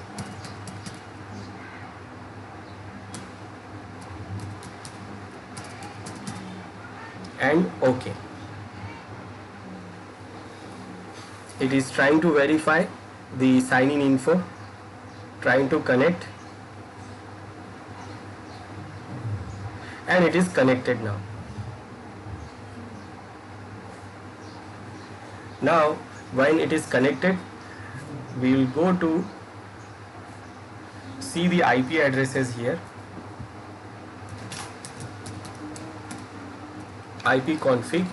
And OK. It is trying to verify the sign-in info, trying to connect, and it is connected now. Now when it is connected, we will go to see the IP addresses here. IP config.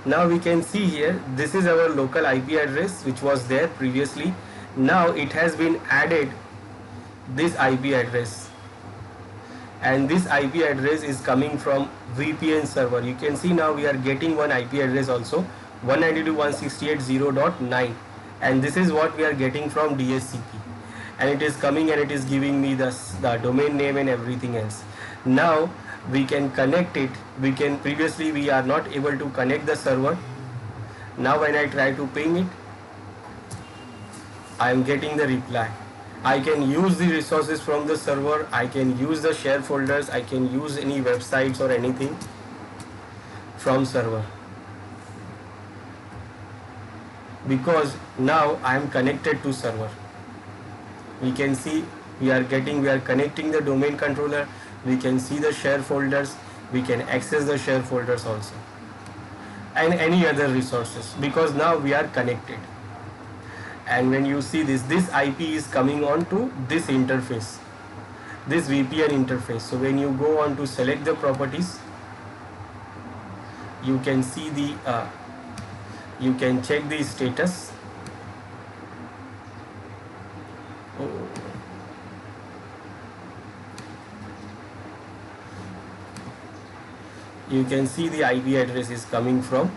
Now we can see here, this is our local IP address which was there previously. Now it has been added this IP address, and this IP address is coming from VPN server. You can see now we are getting one IP address also, 192.168.0.9, and this is what we are getting from DHCP, and it is coming and it is giving me the domain name and everything else. Now we can connect it. Previously we are not able to connect the server. Now when I try to ping it, I am getting the reply. I can use the resources from the server, I can use the share folders, I can use any websites or anything from server, because now I am connected to server. We can see we are connecting the domain controller, we can see the share folders, we can access the share folders also, and any other resources, because now we are connected. And when you see this IP is coming on to this interface, this VPN interface. So when you go on to select the properties, you can see you can check the status. You can see the IP address is coming from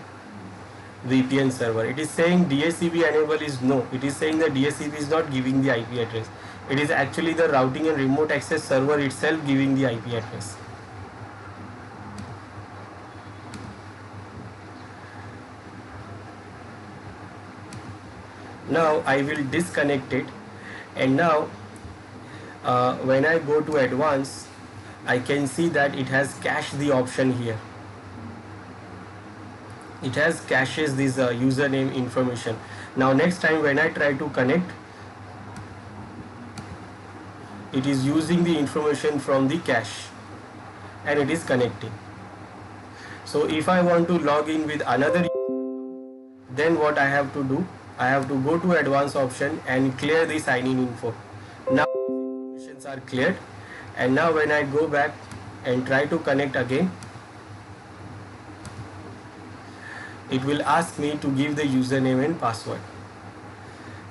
VPN server. It is saying DHCP enable is no. It is saying that DHCP is not giving the IP address. It is actually the routing and remote access server itself giving the IP address. Now I will disconnect it, and now when I go to advanced, I can see that it has cached the option here. It has caches this username information. Now next time when I try to connect, it is using the information from the cache and it is connecting. So if I want to log in with another, then what I have to do, I have to go to advanced option and clear the sign-in info. Now informations are cleared, and now when I go back and try to connect again, it will ask me to give the username and password.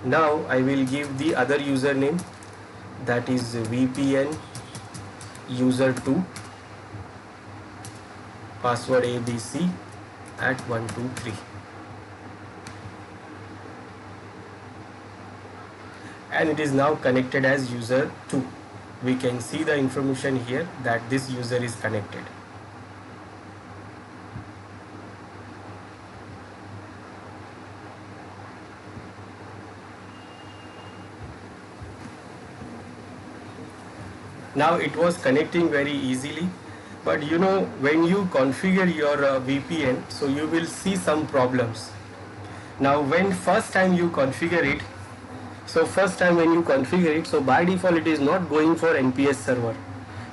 Now I will give the other username, that is VPN user 2, password ABC at 123, and it is now connected as user 2. We can see the information here that this user is connected. Now it was connecting very easily, But you know, when you configure your VPN, so you will see some problems. Now when first time you configure it, so first time when you configure it, so by default it is not going for NPS server.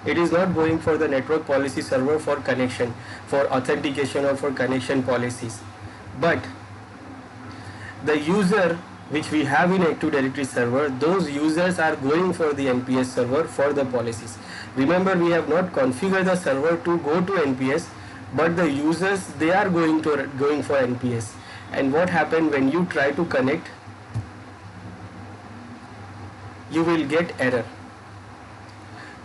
It is not going for the network policy server for connection, for authentication or for connection policies. But the user which we have in Active Directory server, those users are going for the NPS server for the policies. Remember, we have not configured the server to go to NPS, but the users, they are going for NPS. And what happened when you try to connect, you will get error.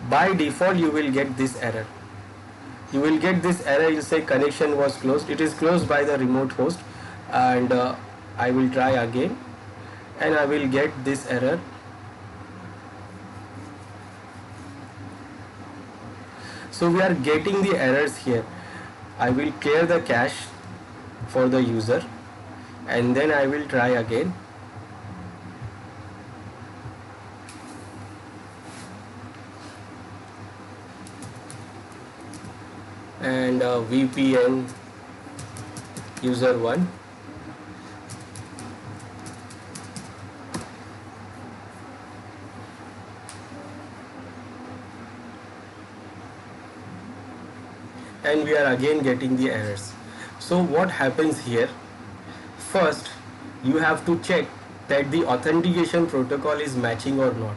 By default you will get this error. You will get this error, you say connection was closed. It is closed by the remote host, and I will try again and I will get this error. So we are getting the errors here. I will clear the cache for the user and then I will try again. And VPN user 1. And we are again getting the errors. So what happens here? First, you have to check that the authentication protocol is matching or not.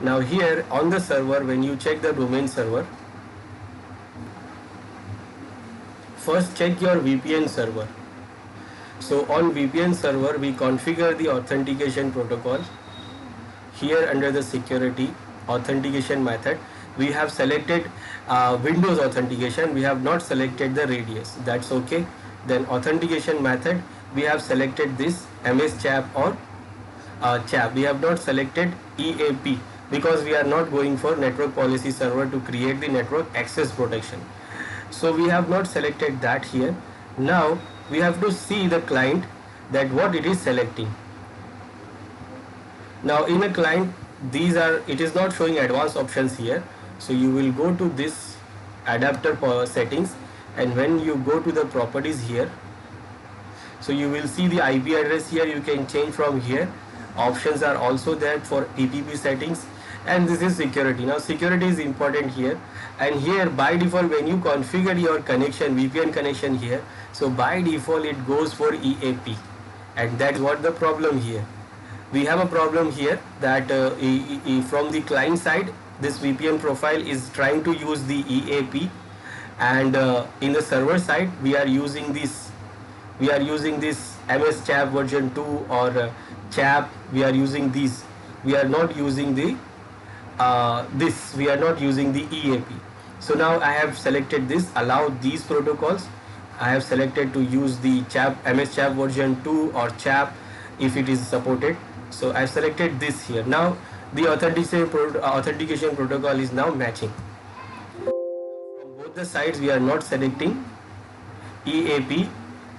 Now here on the server, when you check the domain server, first check your VPN server. So on VPN server, we configure the authentication protocol. Here under the security authentication method, we have selected Windows authentication. We have not selected the radius. That's okay. Then authentication method, we have selected this MS CHAP or CHAP. We have not selected EAP because we are not going for network policy server to create the network access protection. So we have not selected that here. Now we have to see the client that what it is selecting. Now in a client, it is not showing advanced options here. So you will go to this adapter settings, and when you go to the properties here, so you will see the IP address here. You can change from here. Options are also there for TTP settings, and this is security. Now security is important here, and here by default when you configure your connection, VPN connection here, so by default it goes for EAP, and that's what the problem here. We have a problem here that from the client side, this VPN profile is trying to use the EAP, and in the server side we are using this MS CHAP version 2 or CHAP. We are using these. We are not using the we are not using the EAP. So now I have selected this, allow these protocols. I have selected to use the CHAP, MS CHAP version 2 or CHAP if it is supported. So I have selected this here. Now the authentication protocol is now matching. From both the sides we are not selecting EAP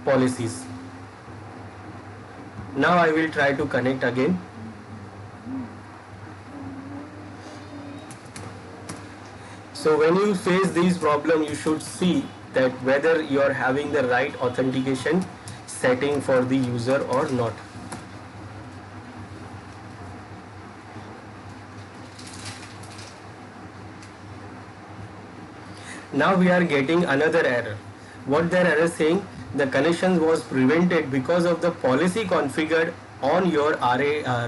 policies. Now I will try to connect again. So when you face these problems, you should see that whether you are having the right authentication setting for the user or not. Now we are getting another error. What the error is saying? The connection was prevented because of the policy configured on your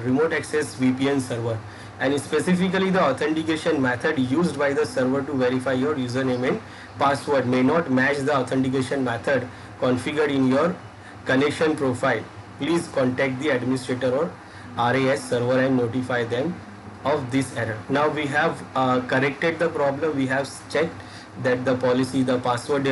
remote access VPN server, and specifically the authentication method used by the server to verify your username and password may not match the authentication method configured in your connection profile. Please contact the administrator or RAS server and notify them of this error. Now we have corrected the problem. We have checked that the policy, the password,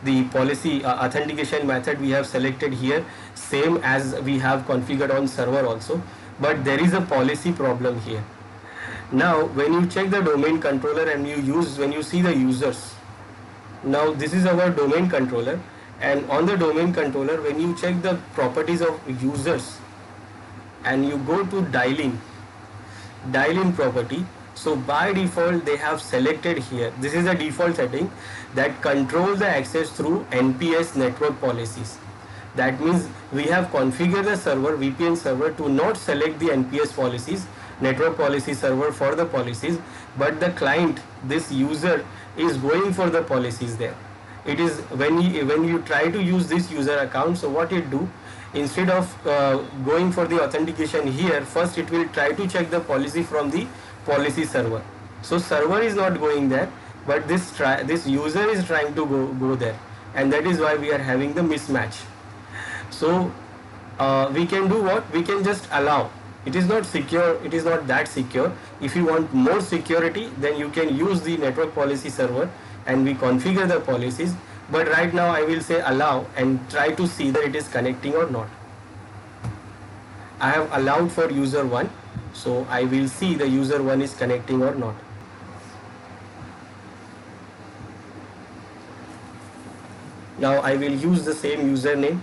the policy authentication method we have selected here same as we have configured on server also, but there is a policy problem here. Now when you check the domain controller and when you see the users, now this is our domain controller, and on the domain controller when you check the properties of users and you go to dial in property, So by default they have selected here, this is a default setting, that control the access through NPS network policies. That means we have configured the server, VPN server, to not select the NPS policies, network policy server, for the policies, but the client, this user, is going for the policies there. It is when you try to use this user account, so what it do, instead of going for the authentication here, first it will try to check the policy from the policy server. So server is not going there, but this user is trying to go there, and that is why we are having the mismatch. So we can do what, we can just allow. It is not secure, it is not that secure. If you want more security, then you can use the network policy server and we configure the policies. But right now I will say allow and try to see that it is connecting or not. I have allowed for user 1, so I will see the user 1 is connecting or not. Now I will use the same username,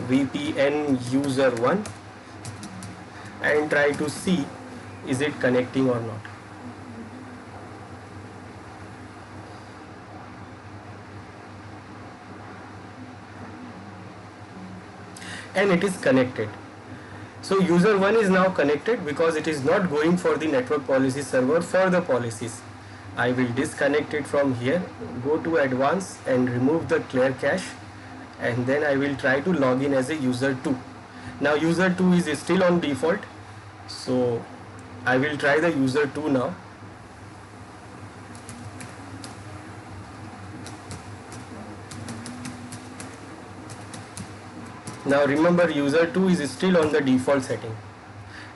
VPN user 1, and try to see is it connecting or not. And it is connected. So user 1 is now connected because it is not going for the network policy server for the policies. I will disconnect it from here, go to advanced and remove the clear cache, and then I will try to log in as a user 2. Now user 2 is still on default, so I will try the user 2 now. Now remember, user 2 is still on the default setting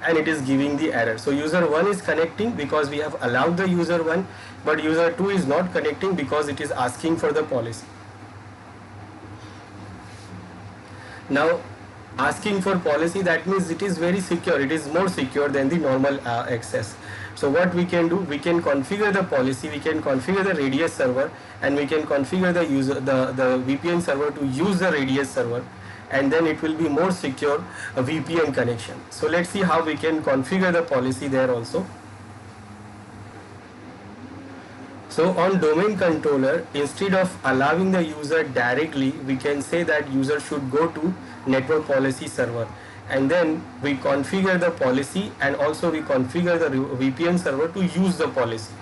and it is giving the error. So user 1 is connecting because we have allowed the user 1, but user 2 is not connecting because it is asking for the policy. Now asking for policy, that means it is very secure, it is more secure than the normal access. So what we can do, we can configure the policy, we can configure the radius server, and we can configure the the VPN server to use the radius server, and then it will be more secure VPN connection. So let's see how we can configure the policy there also. So on domain controller, instead of allowing the user directly, we can say that user should go to network policy server, and then we configure the policy and also we configure the VPN server to use the policy.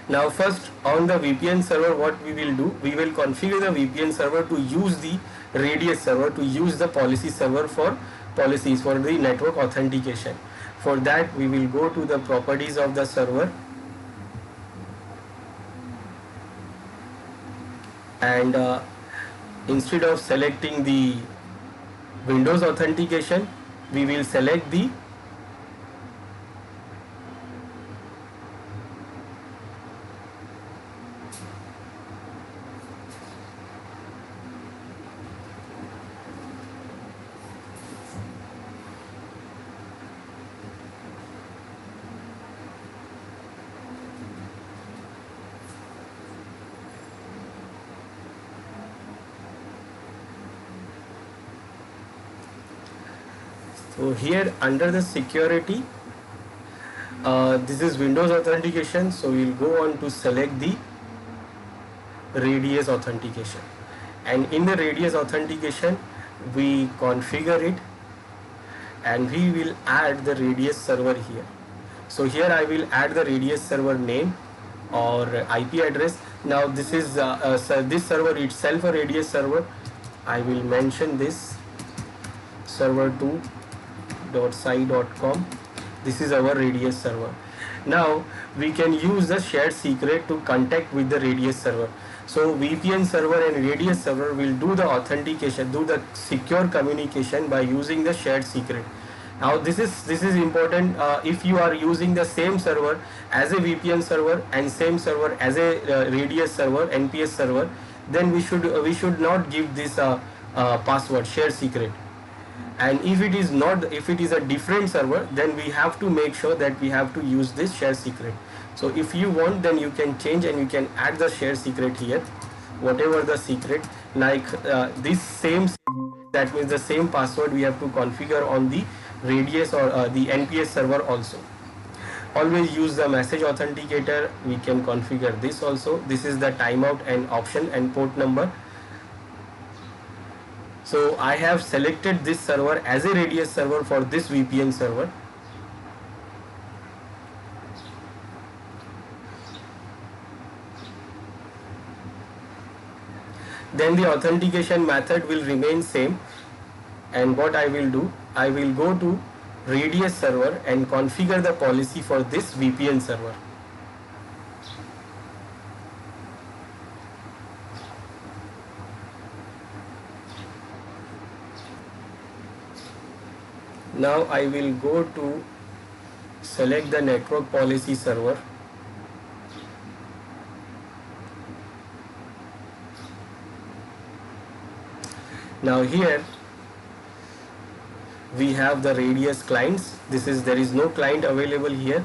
Now first on the VPN server, what we will do, we will configure the VPN server to use the radius server, to use the policy server for policies for the network authentication. For that we will go to the properties of the server, and instead of selecting the Windows authentication, we will select the so here under the security, this is Windows authentication, so we'll go on to select the radius authentication, and in the radius authentication we configure it and we will add the radius server here. So here I will add the radius server name or IP address. Now this is this server itself a radius server. I will mention this server2.sci.com. This is our radius server. Now we can use the shared secret to contact with the radius server. So VPN server and radius server will do the authentication, do the secure communication by using the shared secret. Now this is important. If you are using the same server as a VPN server and same server as a radius server, NPS server, then we should not give this password, shared secret. And if it is not, if it is a different server, then we have to make sure that we have to use this share secret. So if you want, then you can change and you can add the share secret here, whatever the secret, like this same That means the same password we have to configure on the Radius or the NPS server also. Always use the message authenticator. We can configure this also. This is the timeout and option and port number. So I have selected this server as a Radius server for this VPN server. Then the authentication method will remain same, and what I will do, I will go to Radius server and configure the policy for this VPN server. Now I will go to select the network policy server. Now here we have the Radius clients. There is no client available here.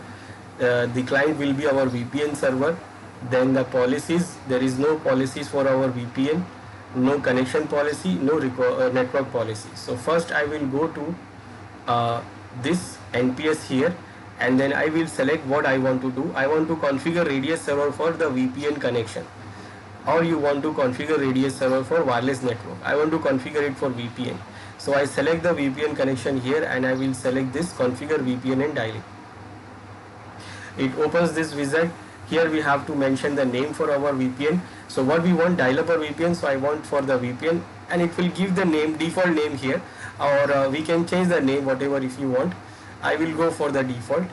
The client will be our VPN server. Then the policies, there is no policies for our VPN, no connection policy, no network policy. So first I will go to this NPS here, and then I will select what I want to do. I want to configure Radius server for the VPN connection, or you want to configure Radius server for wireless network. I want to configure it for VPN. So I select the VPN connection here, and I will select this configure VPN and dial it. It opens this wizard. Here we have to mention the name for our VPN. So what we want, dial up a VPN. So I want for the VPN, and it will give the name, default name here, or we can change the name whatever if you want. I will go for the default.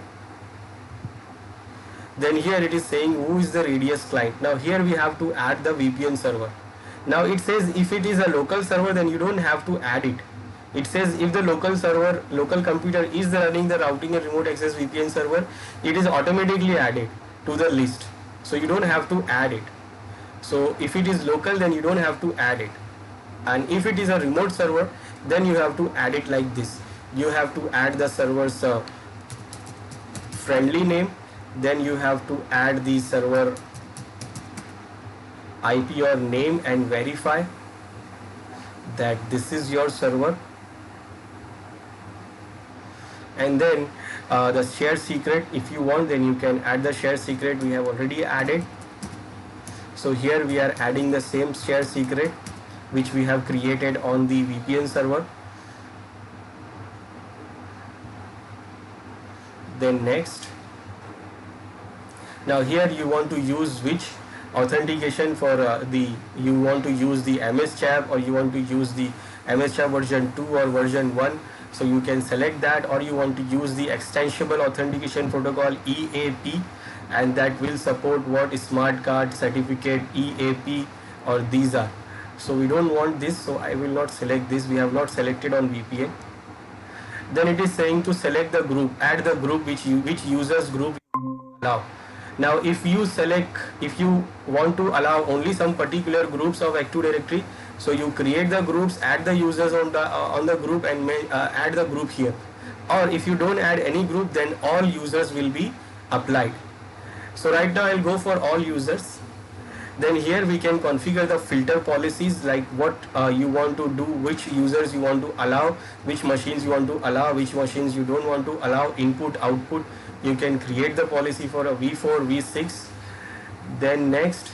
Then here it is saying who is the Radius client. Now here we have to add the VPN server. Now it says if it is a local server, then you don't have to add it. It says if the local server, local computer is running the routing and remote access VPN server, it is automatically added to the list. So you don't have to add it. So if it is local, then you don't have to add it. And if it is a remote server, then you have to add it like this. You have to add the server's friendly name. Then you have to add the server IP or name and verify that this is your server. And then the share secret, if you want, then you can add the share secret. We have already added. So here we are adding the same share secret which we have created on the VPN server. Then next, now here you want to use which authentication for you want to use the MSCHAP, or you want to use the MSCHAP version 2 or version 1. So you can select that, or you want to use the extensible authentication protocol EAP, and that will support what smart card certificate EAP or these are. So we don't want this, so I will not select this. We have not selected on VPN. Then it is saying to select the group, add the group which users group you allow. Now if you want to allow only some particular groups of Active Directory, so you create the groups, add the users on the group, and add the group here. Or if you don't add any group, then all users will be applied. So right now I'll go for all users. Then here we can configure the filter policies, like what you want to do, which users you want to allow, which machines you want to allow, which machines you don't want to allow, input, output. You can create the policy for a V4, V6. Then next,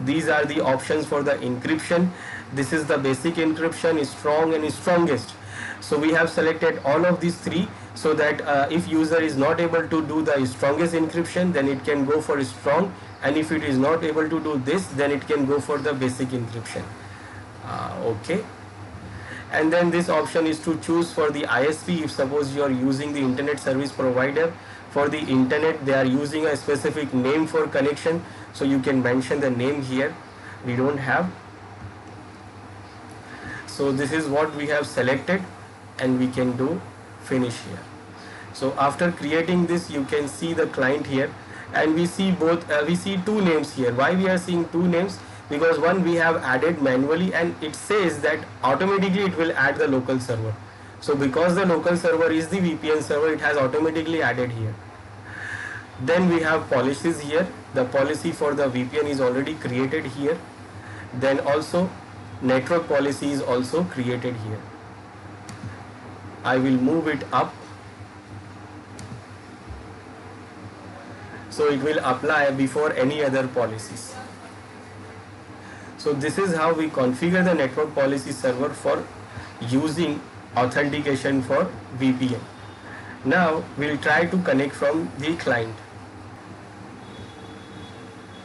these are the options for the encryption. This is the basic encryption, strong and strongest. So we have selected all of these three, so that if user is not able to do the strongest encryption, then it can go for strong, and if it is not able to do this, then it can go for the basic encryption. Okay. And then this option is to choose for the ISP. If suppose you are using the internet service provider, for the internet they are using a specific name for connection, so you can mention the name here. We don't have. So this is what we have selected, and we can do finish here. So after creating this, you can see the client here, and we see we see two names here. Why we are seeing two names? Because one we have added manually, and it says that automatically it will add the local server. So because the local server is the VPN server, it has automatically added here. Then we have policies here. The policy for the VPN is already created here. Then also network policy is also created here. I will move it up, so it will apply before any other policies. So this is how we configure the network policy server for using authentication for VPN. Now we'll try to connect from the client.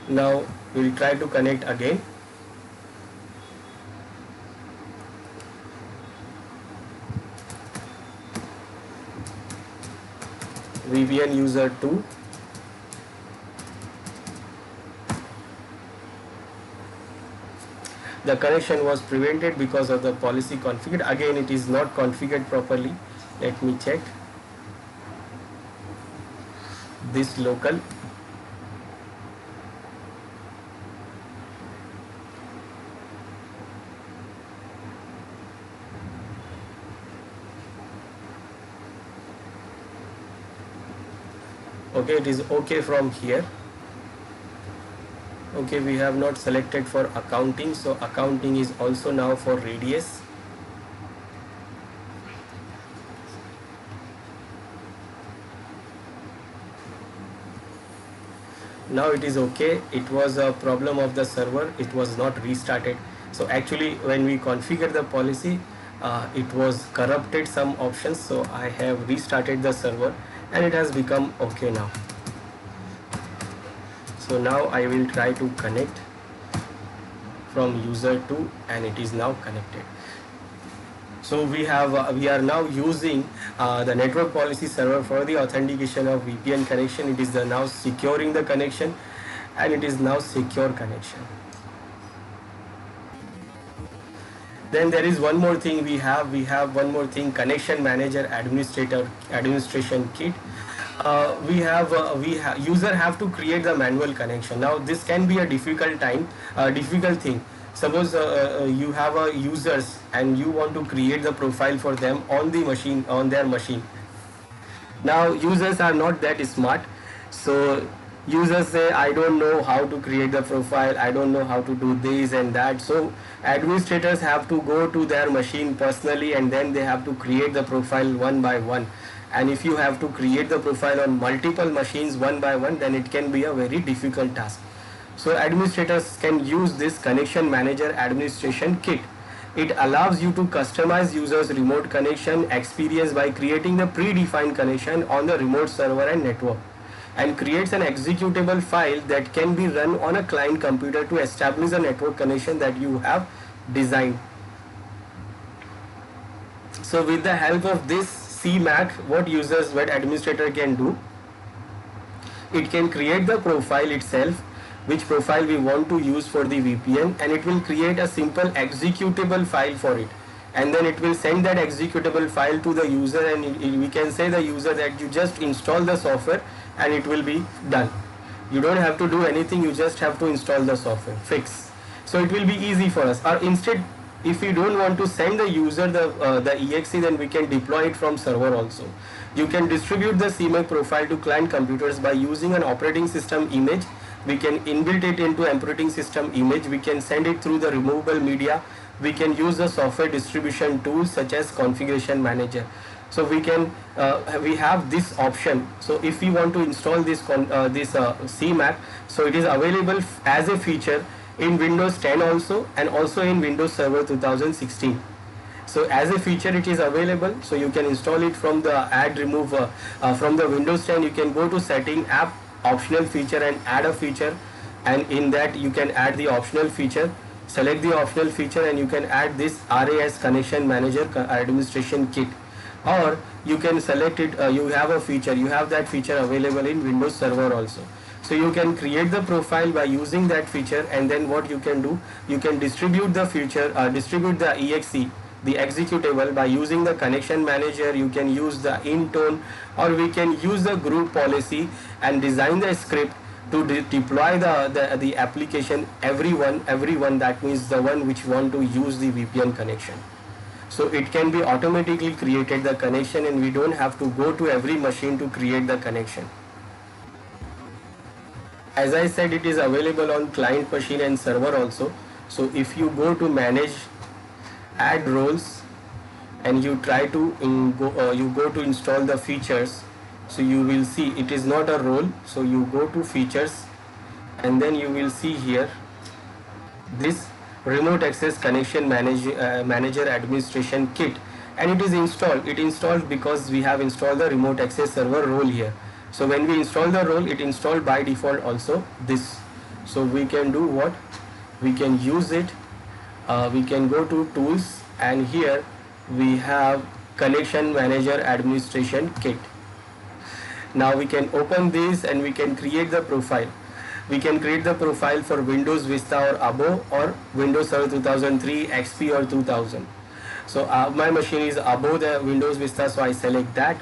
Now we'll try to connect again. VPN user 2. The connection was prevented because of the policy configured. Again, it is not configured properly. Let me check. This local. Okay, it is okay from here. Okay, we have not selected for accounting, so accounting is also now for Radius. Now it is okay. It was a problem of the server, it was not restarted. So actually when we configure the policy, it was corrupted some options, so I have restarted the server and it has become okay now. So now I will try to connect from user 2 and it is now connected. So we are now using the network policy server for the authentication of VPN connection. It is now securing the connection and it is now secure connection. Then there is one more thing we have one more thing, connection manager administration kit. User have to create the manual connection. Now this can be a difficult thing. Suppose you have a users and you want to create the profile for them on their machine. Now users are not that smart, so users say, I don't know how to create the profile, I don't know how to do this and that. So administrators have to go to their machine personally and then they have to create the profile one by one. And if you have to create the profile on multiple machines one by one, then it can be a very difficult task. So administrators can use this connection manager administration kit. It allows you to customize users' remote connection experience by creating the predefined connection on the remote server and network, and creates an executable file that can be run on a client computer to establish a network connection that you have designed. So with the help of this CMAC, what administrator can do, it can create the profile itself, which profile we want to use for the VPN, and it will create a simple executable file for it, and then it will send that executable file to the user, and we can say the user that you just install the software and it will be done. You don't have to do anything, you just have to install the software, fix. So it will be easy for us. Or instead, if we don't want to send the user the exe, then we can deploy it from server also. You can distribute the CMAC profile to client computers by using an operating system image. We can inbuilt it into operating system image. We can send it through the removable media. We can use the software distribution tools such as configuration manager. So we have this option. So if we want to install this CMAC, so it is available as a feature in Windows 10 also, and also in Windows Server 2016. So as a feature it is available, so you can install it from the from the Windows 10. You can go to setting, app, optional feature, and add a feature, and in that you can add the optional feature. Select the optional feature and you can add this RAS connection manager administration kit, or you can select it, you have that feature available in Windows Server also. So you can create the profile by using that feature, and then what you can do, you can distribute the distribute the exe, the executable, by using the connection manager. You can use the Intune, or we can use the group policy and design the script to deploy the application everyone, that means the one which want to use the VPN connection. So it can be automatically created the connection, and we don't have to go to every machine to create the connection. As I said, it is available on client machine and server also. So if you go to manage, add roles, and you try to you go to install the features, so you will see it is not a role. So you go to features, and then you will see here this remote access connection manager administration kit, and it is installed. It installed because we have installed the remote access server role here. So when we install the role, it installed by default also this. So we can do what, we can use it. We can go to tools, and here we have connection manager administration kit. Now we can open this and we can create the profile. We can create the profile for Windows Vista or above, or Windows Server 2003, XP or 2000. So my machine is above the Windows Vista, so I select that.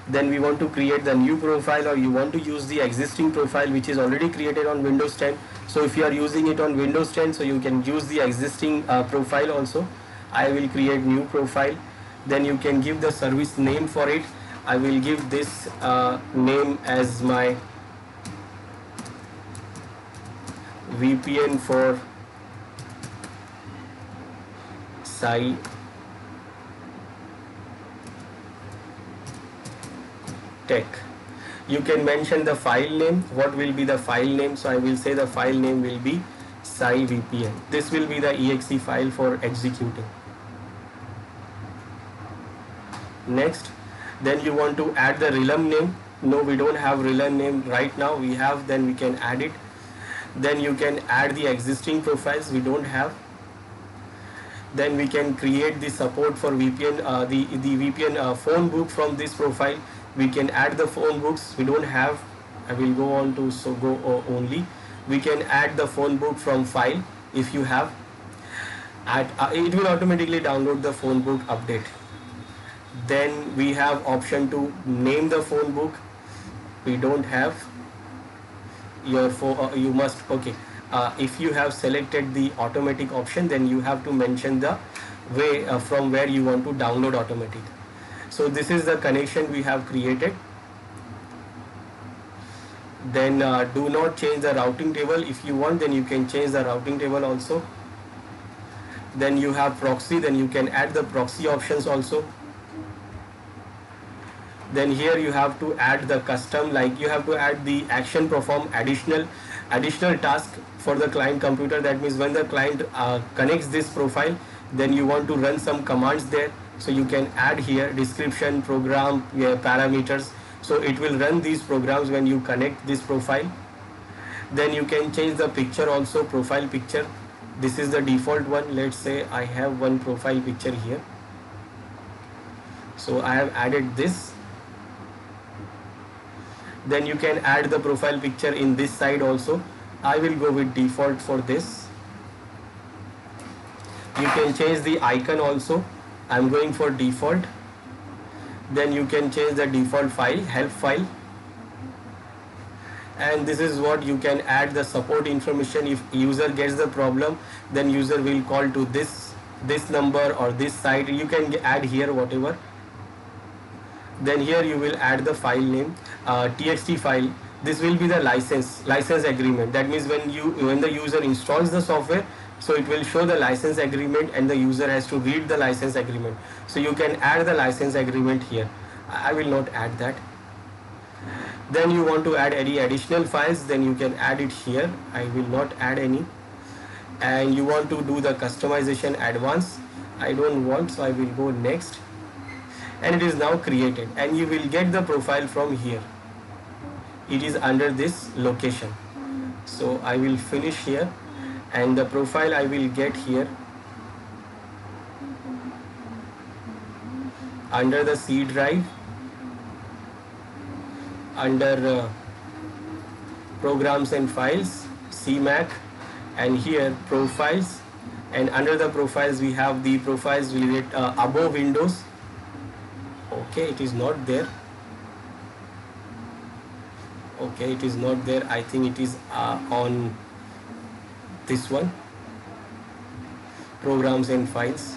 Then we want to create the new profile, or you want to use the existing profile which is already created on Windows 10. So if you are using it on Windows 10, so you can use the existing profile also. I will create new profile. Then you can give the service name for it. I will give this name as my VPN for Sai Tech. You can mention the file name. What will be the file name? So I will say the file name will be Sai VPN. This will be the exe file for executing. Next, then you want to add the realm name. No, we don't have realm name right now. We have, then we can add it. Then you can add the existing profiles, we don't have. Then we can create the support for VPN, the VPN phone book from this profile. We can add the phone books, we don't have. I will go on to go only. We can add the phone book from file if you have. It will automatically download the phone book update. Then we have option to name the phone book, we don't have. Your phone, you must, okay, if you have selected the automatic option, then you have to mention the way from where you want to download automatic. So this is the connection we have created. Then do not change the routing table. If you want, then you can change the routing table also. Then you have proxy, then you can add the proxy options also. Then here you have to add the custom, like you have to add the action perform additional task for the client computer. That means when the client connects this profile, then you want to run some commands there. So you can add here description, program, parameters. So it will run these programs when you connect this profile. Then you can change the picture also, profile picture. This is the default one. Let's say I have one profile picture here. So I have added this. Then you can add the profile picture in this side also. I will go with default for this. You can change the icon also. I'm going for default. Then you can change the default file, help file. And this is what you can add the support information. If user gets the problem, then user will call to this number or this site. You can add here whatever. Then here you will add the file name, txt file. This will be the license agreement. That means when the user installs the software, so it will show the license agreement and the user has to read the license agreement. So you can add the license agreement here. I will not add that. Then you want to add any additional files, then you can add it here. I will not add any. And you want to do the customization advanced. I don't want, so I will go next. And it is now created, and you will get the profile from here. It is under this location. So I will finish here, and the profile I will get here under the C drive, under programs and files, CMac, and here profiles, and under the profiles we have the profiles related above Windows. Okay, it is not there. Okay, it is not there. I think it is on this one, programs and files.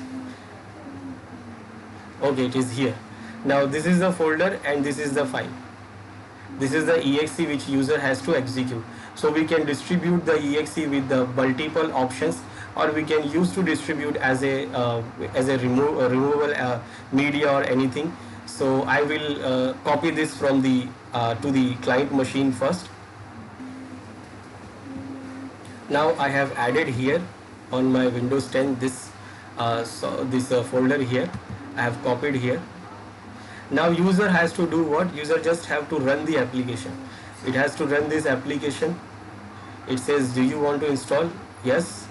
Okay, it is here. Now this is the folder and this is the file. This is the exe which user has to execute. So we can distribute the exe with the multiple options. or we can use to distribute as a removable media or anything. So I will copy this from the to the client machine first. Now I have added here on my Windows 10 this folder here. I have copied here. Now user has to do what? User just have to run the application. It has to run this application. It says, do you want to install? Yes.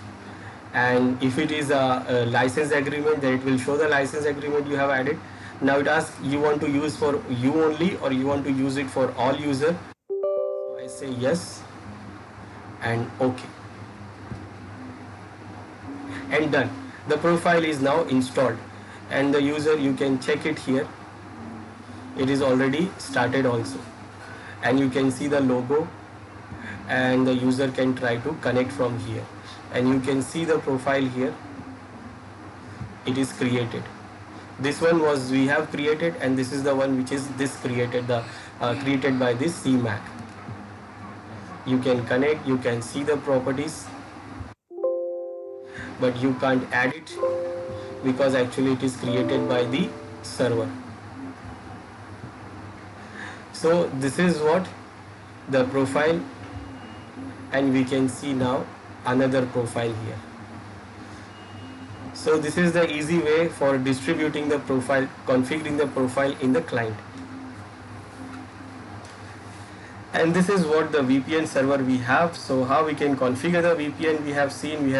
And if it is a license agreement, then it will show the license agreement you have added. Now it asks, you want to use for you only or you want to use it for all user. So I say yes and OK. And done. The profile is now installed, and the user, you can check it here. It is already started also, and you can see the logo, and the user can try to connect from here, and you can see the profile here. It is created. This one was we have created, and this is the one which is this created created by this CMAC. You can connect, you can see the properties, but you can't add it because actually it is created by the server. So this is what the profile, and we can see now another profile here. So this is the easy way for distributing the profile, configuring the profile in the client. And this is what the VPN server we have. So how we can configure the VPN, we have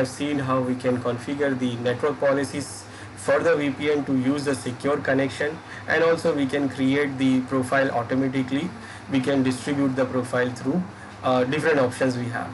seen how we can configure the network policies for the VPN to use a secure connection, and also we can create the profile automatically. We can distribute the profile through different options we have.